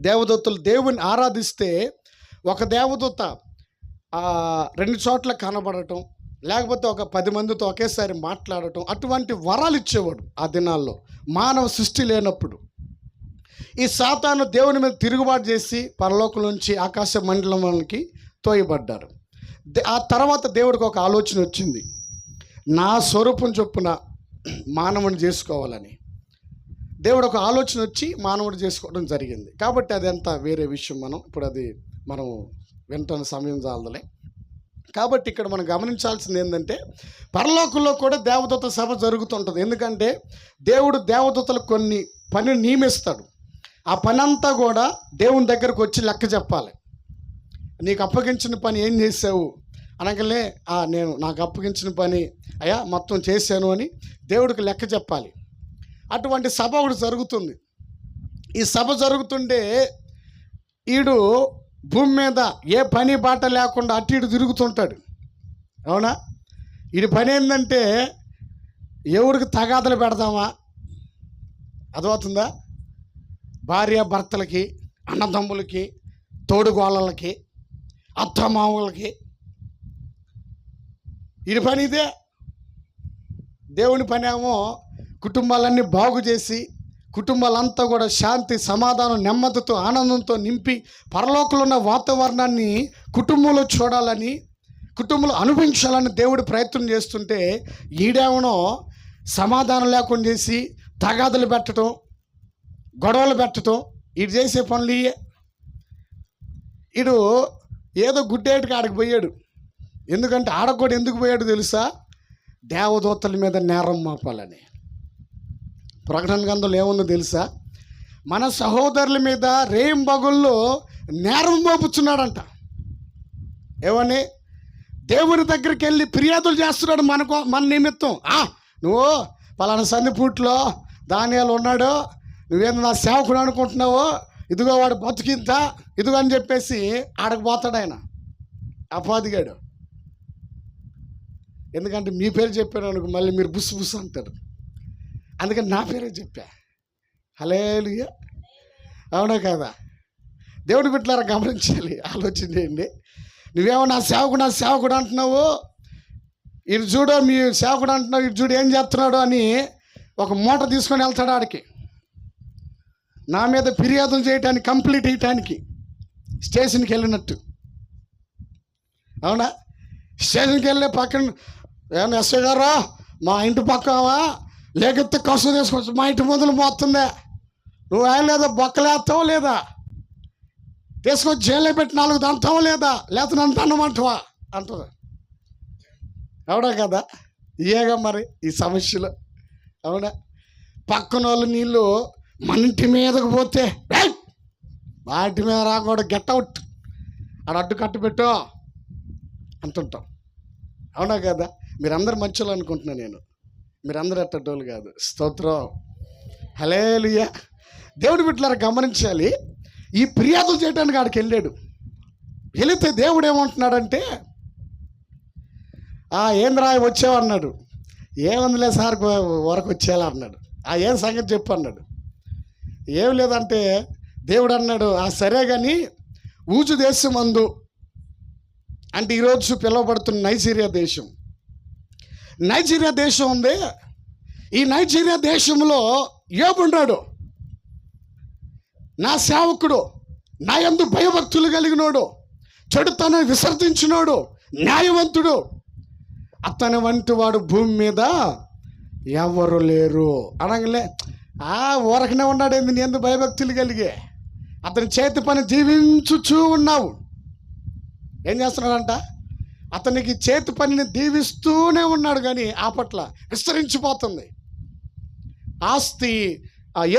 దేవదూతలు దేవుని ఆరాధిస్తే ఒక దేవదూత 2 చోట్ల కనబడటం, లేకపోతే ఒక 10 మందితో ఒకేసారి మాట్లాడటం, అటువంటి వరాలు ఇచ్చేవాడు ఆ దినాల్లో మానవ సృష్టి లేనప్పుడు. ఈ సాతాను దేవుని మీద తిరుగుబాటు చేసి పరలోకం నుంచి ఆకాశ మండలంకి తోయబడ్డారు. ఆ తర్వాత దేవుడికి ఒక ఆలోచన వచ్చింది, నా స్వరూపం చొప్పున మానవుని చేసుకోవాలని. దేవుడు ఒక ఆలోచన వచ్చి మానవుడు చేసుకోవడం జరిగింది. కాబట్టి అదంతా వేరే విషయం, మనం వింటున్న సమయం చాలదులే. కాబట్టి ఇక్కడ మనం గమనించాల్సింది ఏంటంటే, పరలోకంలో కూడా దేవదూత సభ జరుగుతుంటుంది. ఎందుకంటే దేవుడు దేవదూతలకు కొన్ని పని నియమిస్తాడు. ఆ పని అంతా కూడా దేవుని దగ్గరకు వచ్చి లెక్క చెప్పాలి. నీకు అప్పగించిన పని ఏం చేసావు అనగలే, నాకు అప్పగించిన పని అయ్యా మొత్తం చేశాను అని దేవుడికి లెక్క చెప్పాలి. అటువంటి సభ ఒకటి జరుగుతుంది. ఈ సభ జరుగుతుంటే ఈడు భూమి మీద ఏ పని బాట లేకుండా అటు ఇటు తిరుగుతుంటాడు. అవునా? వీడి పని ఏంటంటే ఎవరికి తగాదలు పెడదామా, అర్థమవుతుందా? భార్య భర్తలకి, అన్నదమ్ములకి, తోడుగోళ్ళకి, అత్తమామలకి, వీడి పని ఇదే. దేవుని పని ఏమో కుటుంబాలన్నీ బాగు చేసి, కుటుంబాలంతా కూడా శాంతి, సమాధానం, నెమ్మదితో, ఆనందంతో నింపి పరలోకంలో ఉన్న వాతావరణాన్ని కుటుంబంలో చూడాలని, కుటుంబంలో అనుభవించాలని దేవుడు ప్రయత్నం చేస్తుంటే, ఈడేమనో సమాధానం లేకుండా చేసి తగాదులు పెట్టడం, గొడవలు పెట్టడం, ఈడు చేసే పనులు ఇయే. ఈడు ఏదో గుడ్డేటికి ఆడికి పోయాడు. ఎందుకంటే ఆడకూడ ఎందుకు పోయాడు తెలుసా? దేవదూతల మీద నేరం మోపాలని. ప్రకటన గ్రంథంలో ఏముందో తెలుసా? మన సహోదరుల మీద రేయింబగుల్లో నేరం మోపుచున్నాడంట. ఏమని? దేవుని దగ్గరికి వెళ్ళి ఫిర్యాదులు చేస్తున్నాడు మన నిమిత్తం. నువ్వు పలానా సంధిపూట్లో దానియాలు ఉన్నాడు, నువ్వేందో నా సేవకుడు అనుకుంటున్నావు, ఇదిగో వాడు బతికింత ఇదిగో అని చెప్పేసి ఆడకు పోతాడు ఆయన, అపాదిగాడు. ఎందుకంటే మీ పేరు చెప్పాను అనుకో, మళ్ళీ మీరు బుస్సు బుస్సు అంటారు. అందుకని నా పేరే చెప్పా. హల్లెలూయా. అవునా కదా? దేవుడి బిడ్డలారా గమనించాలి, ఆలోచన చేయండి. నువ్వేమో నా సేవకుడు అంటున్నావు, ఇది చూడు మీ సేవకుడు అంటున్నావు, ఇది చూడు ఏం చేస్తున్నాడు అని ఒక మూట తీసుకొని వెళ్తాడు ఆడికి. నా మీద ఫిర్యాదులు చేయటానికి, కంప్లీట్ చేయటానికి స్టేషన్కి వెళ్ళినట్టు. అవునా? స్టేషన్కి వెళ్ళే పక్కన ఏమన్నా ఎస్ఐ గారా మా ఇంటి పక్కవా లేకపోతే కసు తీసుకొచ్చు, మా ఇంటి ముందులు మోస్తుందే, నువ్వు ఏం లేదా బొక్కలేస్తావా లేదా, తీసుకొచ్చి జైల్లో పెట్టి 4 దంతావా లేదా, లేకపోతే నన్ను దండమంటావా అంటుంది. అవునా కదా? ఇయేగా మరి ఈ సమస్యలు. అవునా? పక్కన వాళ్ళు నీళ్ళు మన ఇంటి మీదకు పోతే మా ఇంటి మీద రాకూడదు, గెట్ అవుట్, ఆడ అడ్డు కట్టు పెట్టు అంటుంటాం. అవునా కదా? మీరందరూ మంచోళ్ళు అనుకుంటున్నా నేను, మీరందరూ ఎట్టేటోళ్ళు కాదు. స్తోత్రం. హల్లెలూయా. దేవుడి బిడ్డలారా గమనించాలి, ఈ ఫిర్యాదులు చేయడానికి ఆడికి వెళ్ళాడు. వెళితే దేవుడు ఏమంటున్నాడంటే, ఏంద్రా వచ్చావు అన్నాడు. ఏముందిలే సార్ వరకు వచ్చేలా అన్నాడు. ఏం సంగతి చెప్పు అన్నాడు. ఏం లేదంటే దేవుడు అన్నాడు, సరే కానీ ఊజు దేశం అందు, అంటే ఈరోజు పిలువబడుతున్న నైజీరియా దేశం ఉంది. ఈ నైజీరియా దేశంలో యోబున్నాడు, నా సేవకుడు, నా యందు భయభక్తులు కలిగినోడు, చెడుతనం విసర్జించినోడు, న్యాయవంతుడు, అతని వంటి వాడు భూమి మీద ఎవరు లేరు అనగలే. ఊరకనే ఉన్నాడు, నీ యందు భయభక్తులు కలిగే, అతని చేతి పని జీవించుచూ ఉన్నావు. ఏం చేస్తున్నాడంట? అతనికి చేతి పనిని దీవిస్తూనే ఉన్నాడు, కానీ ఆ పట్ల విస్తరించిపోతుంది. ఆస్తి,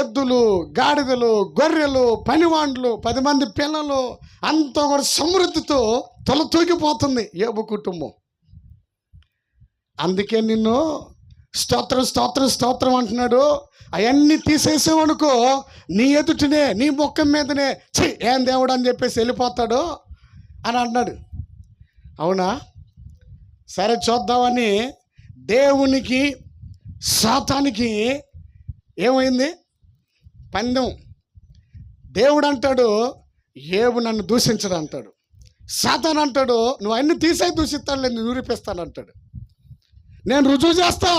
ఎద్దులు, గాడిదలు, గొర్రెలు, పనివాండ్లు, 10 మంది పిల్లలు, అంతా కూడా సమృద్ధితో తూగిపోతుంది యోబు కుటుంబం. అందుకే నిన్ను స్తోత్రం స్తోత్రం స్తోత్రం అంటున్నాడు. అవన్నీ తీసేసావనుకో నీ ఎదుటినే నీ ముఖం మీదనే ఏం దేవుడు అని చెప్పేసి వెళ్ళిపోతాడు అని అన్నాడు. అవునా? సరే చూద్దామని దేవునికి సాతానికి ఏమైంది పందెం. దేవుడు అంటాడు యోబు నన్ను దూషించడు అంటాడు. సాతాను అంటాడు నువ్వు అన్ని తీసే దూషిస్తాను లేదు నిరూపిస్తాను అంటాడు. నేను రుజువు చేస్తా.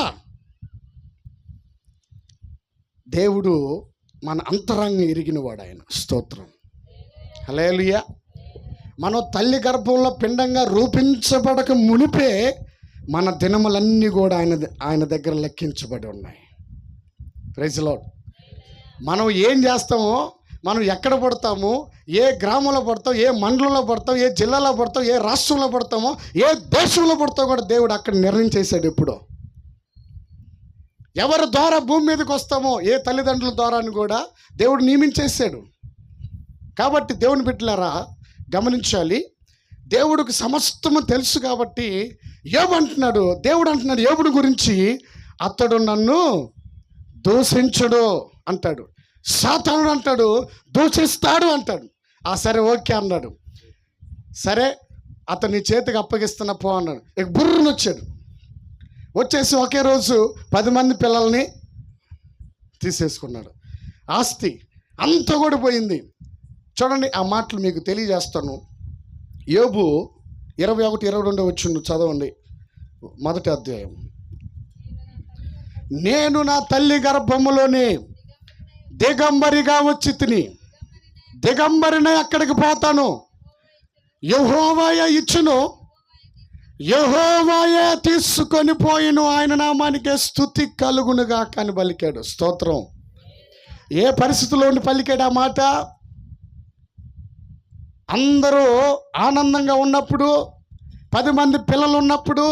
దేవుడు మన అంతరంగం ఎరిగినవాడు ఆయన. స్తోత్రం. హల్లెలూయా. మనం తల్లి గర్భంలో పిండంగా రూపించబడక మునిపే మన దినములన్నీ కూడా ఆయన దగ్గర లెక్కించబడి ఉన్నాయి. Praise the Lord. మనం ఏం చేస్తామో, మనం ఎక్కడ పడతాము, ఏ గ్రామంలో పడతాం, ఏ మండలంలో పడతాం, ఏ జిల్లాలో పడతాం, ఏ రాష్ట్రంలో పడతామో, ఏ దేశంలో పడతామో కూడా దేవుడు అక్కడ నిర్ణయించేశాడు. ఎప్పుడో ఎవరి ద్వారా భూమి మీదకి వస్తామో, ఏ తల్లిదండ్రుల ద్వారా అని కూడా దేవుడు నియమించేశాడు. కాబట్టి దేవుని బిడ్డలారా గమనించాలి. దేవుడికి సమస్తము తెలుసు. కాబట్టి యోబు అంటున్నాడు, దేవుడు అంటున్నాడు యోబుడి గురించి, అతడు నన్ను దూషించడు అంటాడు. సాతానుడు అంటాడు దూషిస్తాడు అంటాడు. సరే ఓకే అన్నాడు. సరే అతని చేతికి అప్పగిస్తున్న పో అన్నాడు. ఇక బుర్రను వచ్చేసి ఒకే రోజు 10 మంది పిల్లల్ని తీసేసుకున్నాడు. ఆస్తి అంతా కూడా పోయింది. చూడండి ఆ మాటలు మీకు తెలియజేస్తాను. యోబు 21-22 వచ్చిండు, చదవండి. మొదటి అధ్యాయం. నేను నా తల్లి గర్భములోనే దిగంబరిగా వచ్చి తిని దిగంబరినే అక్కడికి పోతాను. యెహోవాయే ఇచ్చును, యెహోవాయే తీసుకొని పోయిను, ఆయన నామానికే స్తుతి కలుగునుగా అని పలికాడు. స్తోత్రం. ఏ పరిస్థితుల్లో ఉండి పలికాడు ఆ మాట? అందరూ ఆనందంగా ఉన్నప్పుడు, 10 మంది పిల్లలు ఉన్నప్పుడు,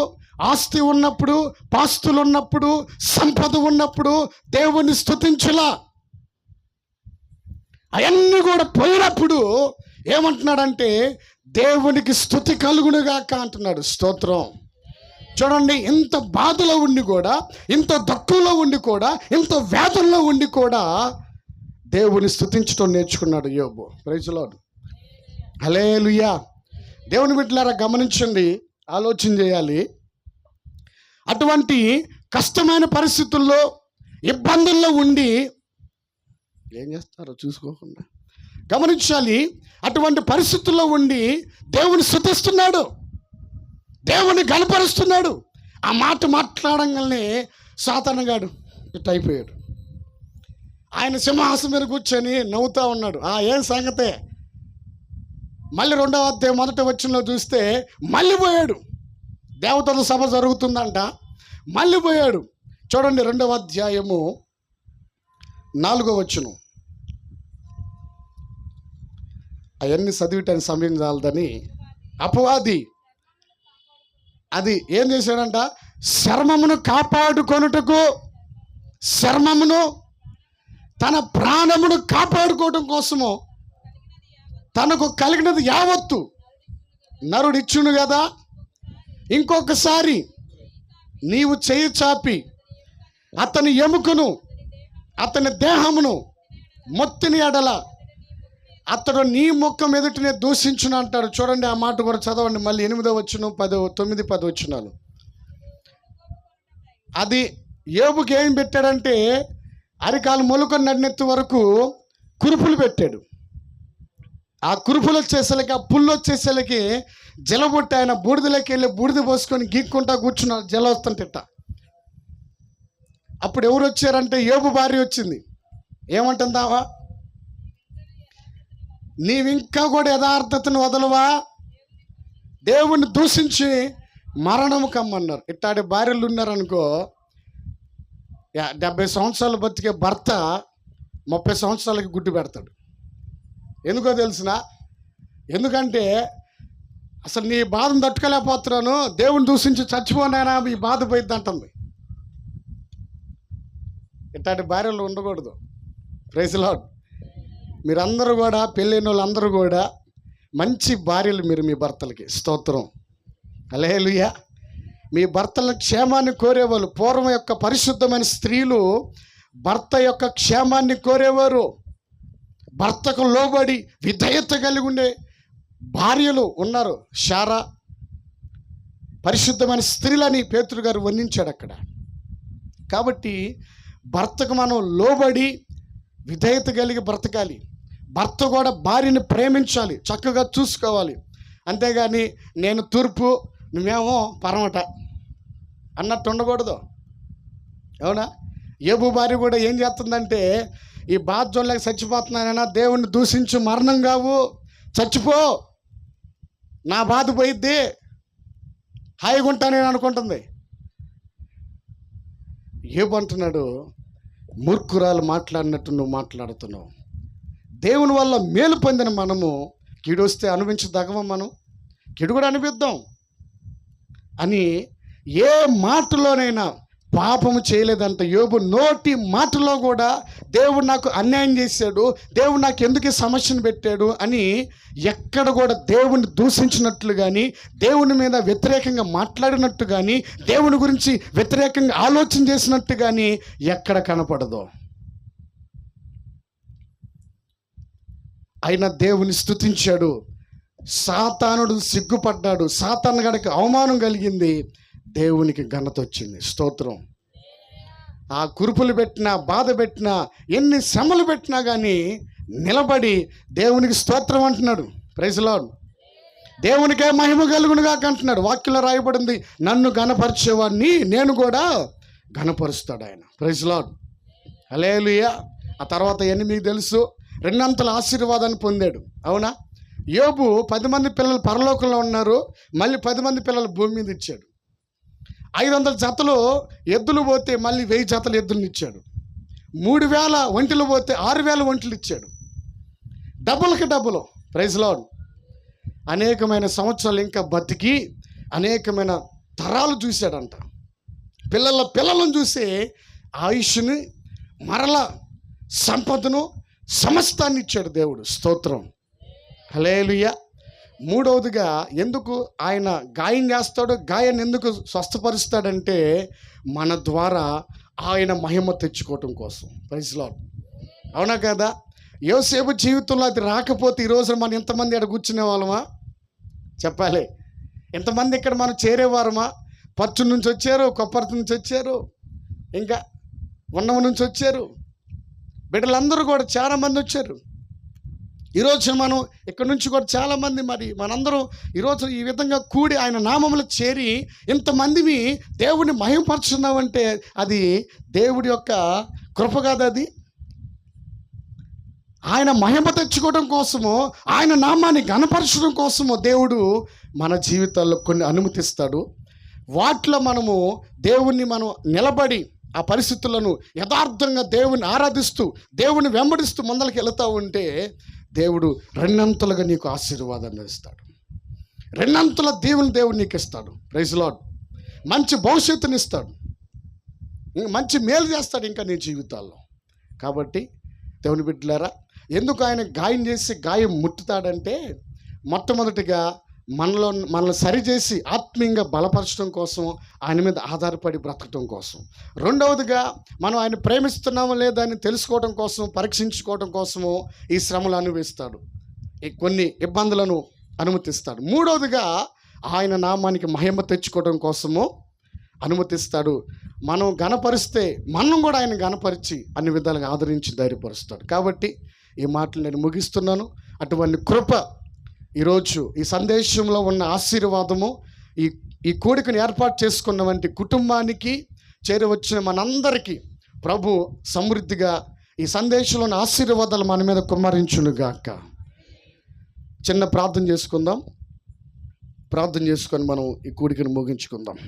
ఆస్తి ఉన్నప్పుడు, పాస్తులు ఉన్నప్పుడు, సంపద ఉన్నప్పుడు దేవుని స్తుతించులా. అవన్నీ కూడా పోయినప్పుడు ఏమంటున్నాడంటే దేవునికి స్తుతి కలుగునుగాక అంటున్నాడు. స్తోత్రం. చూడండి, ఇంత బాధలో ఉండి కూడా, ఇంత దుఃఖంలో ఉండి కూడా, ఇంత వేదనలో ఉండి కూడా దేవుని స్తుతించడం నేర్చుకున్నాడు యోబు. Praise the lord. హల్లెలూయా. దేవుని బిడ్డలారా గమనించండి, ఆలోచన చేయాలి. అటువంటి కష్టమైన పరిస్థితుల్లో, ఇబ్బందుల్లో ఉండి ఏం చేస్తారో చూసుకోకుండా గమనించాలి. అటువంటి పరిస్థితుల్లో ఉండి దేవుని స్తుతిస్తున్నాడు, దేవుని గణపరుస్తున్నాడు. ఆ మాట మాట్లాడంగానే సాతానుగాడు ఇట్ అయిపోయాడు. ఆయన సింహాసనం మీద కూర్చొని నవ్వుతూ ఉన్నాడు. ఏం సంగతే? మళ్ళీ 2వ అధ్యాయం 1వ వచనంలో చూస్తే మళ్ళీ పోయాడు. దేవతల సభ జరుగుతుందంట, మళ్ళీ పోయాడు. చూడండి 2వ అధ్యాయము 4వ వచనం. అవన్నీ చదివిటానికి సమయం చాలదని అపవాది అది ఏం చేశాడంట? శర్మమును కాపాడుకొనుటకు, శర్మమును తన ప్రాణమును కాపాడుకోవడం కోసము తనకు కలిగినది యావత్తు నరుడిచ్చును కదా. ఇంకొకసారి నీవు చేయి చాపి అతని ఎముకను, అతని దేహమును మొత్తిని ఎడల అతడు నీ ముఖం ఎదుటినే దూషించును అంటాడు. చూడండి ఆ మాట కూడా చదవండి మళ్ళీ. 8వ వచనం, 9, 10 వచనాలు. అది యోబుకి ఏం పెట్టాడంటే అరికాలు మొలుకొని నడినెత్తి వరకు కురుపులు పెట్టాడు. ఆ కురుపులు వచ్చేసరికి, ఆ పుల్లు వచ్చేసరికి జలబొట్టి ఆయన బూడిదలోకి వెళ్ళి బూడిద పోసుకొని గీక్కుంటా కూర్చున్నాడు జల వస్తుంట. అప్పుడు ఎవరు వచ్చారంటే యోబు భార్య వచ్చింది. ఏమంటుందావా? నీవింకా కూడా యథార్థతను వదలవా? దేవుణ్ణి దూషించి మరణము కమ్మన్నారు. ఇట్టాడి భార్యలు ఉన్నారనుకో, 70 సంవత్సరాలు బతికే భర్త 30 సంవత్సరాలకి గుడ్డు పెడతాడు. ఎందుకో తెలిసిన? ఎందుకంటే అసలు నీ బాధను తట్టుకోలేకపోతున్నాను, దేవుని దూషించి చచ్చిపోయినా ఈ బాధ పోయిద్ది అంటుంది. ఇట్లాంటి భార్యలు ఉండకూడదు. Praise the Lord. మీరందరూ కూడా, పెళ్ళైన వాళ్ళందరూ కూడా మంచి భార్యలు మీరు మీ భర్తలకి. స్తోత్రం. హల్లెలూయా. మీ భర్తల క్షేమాన్ని కోరేవాళ్ళు. పూర్వం యొక్క పరిశుద్ధమైన స్త్రీలు భర్త యొక్క క్షేమాన్ని కోరేవారు. భర్తకు లోబడి విధేయత కలిగి ఉండే భార్యలు ఉన్నారు. శారా పరిశుద్ధమైన స్త్రీలని పేతురు గారు వర్ణించాడు అక్కడ. కాబట్టి భర్తకు మనం లోబడి విధేయత కలిగి బ్రతకాలి. భర్త కూడా భార్యని ప్రేమించాలి, చక్కగా చూసుకోవాలి. అంతేగాని నేను తూర్పు నువ్వేమో పరమట అన్నట్టు ఉండకూడదు. అవునా? ఏబు భార్య కూడా ఏం చేస్తుందంటే, ఈ బాధ్యులకి చచ్చిపోతున్నానైనా దేవుణ్ణి దూషించు, మరణం కావు, చచ్చిపో, నా బాధ పోయిద్ది, హాయిగా ఉంటానని అనుకుంటుంది. ఏబు అంటున్నాడు, మూర్ఖురాలు మాట్లాడినట్టు నువ్వు మాట్లాడుతున్నావు. దేవుని వల్ల మేలు పొందిన మనము కీడు వస్తే అనుభవించదగమా? మనం కీడు కూడా అనిపిద్దాం అని ఏ మాటలోనైనా పాపము చేయలేదంట యోబు. నోటి మాటలో కూడా దేవుడు నాకు అన్యాయం చేశాడు, దేవుడు నాకు ఎందుకు ఈ సమస్యను పెట్టాడు అని ఎక్కడ కూడా దేవుని దూషించినట్లు కానీ, దేవుని మీద వ్యతిరేకంగా మాట్లాడినట్టు కానీ, దేవుని గురించి వ్యతిరేకంగా ఆలోచన చేసినట్టు కానీ ఎక్కడ కనపడదు. అయినా దేవుని స్తుతించాడు. సాతానుడు సిగ్గుపడ్డాడు, సాతాను గడికి అవమానం కలిగింది, దేవునికి ఘనత వచ్చింది. స్తోత్రం. ఆ కురుపులు పెట్టినా, బాధ పెట్టినా, ఎన్ని శ్రమలు పెట్టినా కానీ నిలబడి దేవునికి స్తోత్రం అంటున్నాడు. Praise Lord. దేవునికే మహిమ కలుగునుగా అంటున్నాడు. వాక్యంలో రాయబడింది, నన్ను ఘనపరిచేవాడిని నేను కూడా ఘనపరుస్తాడు ఆయన. Praise lord. హల్లెలూయా. ఆ తర్వాత ఎన్ని మీకు తెలుసు, రెండంతల ఆశీర్వాదాన్ని పొందాడు. అవునా? యోబు 10 మంది పిల్లలు పరలోకంలో ఉన్నారు, మళ్ళీ 10 మంది పిల్లలు భూమి మీద ఇచ్చాడు. 500 జతలు ఎద్దులు పోతే మళ్ళీ 1000 జతలు ఎద్దులను ఇచ్చాడు. 3000 ఒంటెలు పోతే 6000 ఒంటెలు ఇచ్చాడు. డబుల్కి డబుల్. Praise Lord. అనేకమైన సంవత్సరాలు ఇంకా బతికి అనేకమైన తరాలు చూశాడంట. పిల్లలను చూసి ఆయుష్ని, మరల సంపదను, సమస్తాన్ని ఇచ్చాడు దేవుడు. స్తోత్రం. హల్లెలూయా. మూడవదిగా ఎందుకు ఆయన గాయం చేస్తాడు, గాయాన్ని ఎందుకు స్వస్థపరుస్తాడంటే మన ద్వారా ఆయన మహిమ తెచ్చుకోవటం కోసం. Praise Lord. అవునా కదా? యోసేపు జీవితంలో అది రాకపోతే ఈరోజు మనం ఎంతమంది ఇక్కడ కూర్చునే వాళ్ళమా? చెప్పాలి. ఎంతమంది ఇక్కడ మనం చేరేవారమా? పచ్చు నుంచి వచ్చారు, కొప్పర్తి నుంచి వచ్చారు, ఇంకా ఉన్నవ నుంచి వచ్చారు, బిడ్డలందరూ కూడా చాలామంది వచ్చారు. ఈరోజు మనం ఇక్కడ నుంచి కూడా చాలామంది, మరి మనందరం ఈరోజు ఈ విధంగా కూడి ఆయన నామములో చేరి ఇంతమందిని దేవుడిని మహిమపరుచున్నామంటే అది దేవుడి యొక్క కృప కాదు. అది ఆయన మహిమ తెచ్చుకోవడం కోసము, ఆయన నామాన్ని ఘనపరచడం కోసము దేవుడు మన జీవితాల్లో కొన్ని అనుమతిస్తాడు. వాటిలో మనము దేవుణ్ణి మనం నిలబడి ఆ పరిస్థితులను యథార్థంగా దేవుని ఆరాధిస్తూ, దేవుని వెంబడిస్తూ ముందరికి వెళుతూ ఉంటే దేవుడు రెండంతలుగా నీకు ఆశీర్వాదాన్ని ఇస్తాడు. రెండంతల దేవుడు నీకు ఇస్తాడు. Praise Lord. మంచి భవిష్యత్తుని ఇస్తాడు, మంచి మేలు చేస్తాడు ఇంకా నీ జీవితాల్లో. కాబట్టి దేవుని బిడ్డలారా, ఎందుకు ఆయన గాయం చేసి గాయం ముట్టుతాడంటే, మొట్టమొదటిగా మనల్ని సరిచేసి ఆత్మీయంగా బలపరచడం కోసం, ఆయన మీద ఆధారపడి బ్రతకటం కోసం. రెండవదిగా మనం ఆయన ప్రేమిస్తున్నామో లేదా అని తెలుసుకోవడం కోసం, పరీక్షించుకోవడం కోసము ఈ శ్రమలు అనుభవిస్తాడు, ఈ కొన్ని ఇబ్బందులను అనుమతిస్తాడు. మూడవదిగా ఆయన నామానికి మహిమ తెచ్చుకోవడం కోసము అనుమతిస్తాడు. మనం ఘనపరిస్తే మనం కూడా ఆయన ఘనపరిచి అన్ని విధాలుగా ఆదరించి ధైర్యపరుస్తాడు. కాబట్టి ఈ మాటలు నేను ముగిస్తున్నాను. అటువంటి కృప ఈరోజు ఈ సందేశంలో ఉన్న ఆశీర్వాదము, ఈ కూడికను ఏర్పాటు చేసుకున్న వంటి కుటుంబానికి చేరవచ్చిన మనందరికీ ప్రభు సమృద్ధిగా ఈ సందేశంలో ఉన్న ఆశీర్వాదాలు మన మీద కుమ్మరించునుగాక. చిన్న ప్రార్థన చేసుకుందాం. ప్రార్థన చేసుకొని మనం ఈ కూడికను ముగించుకుందాం.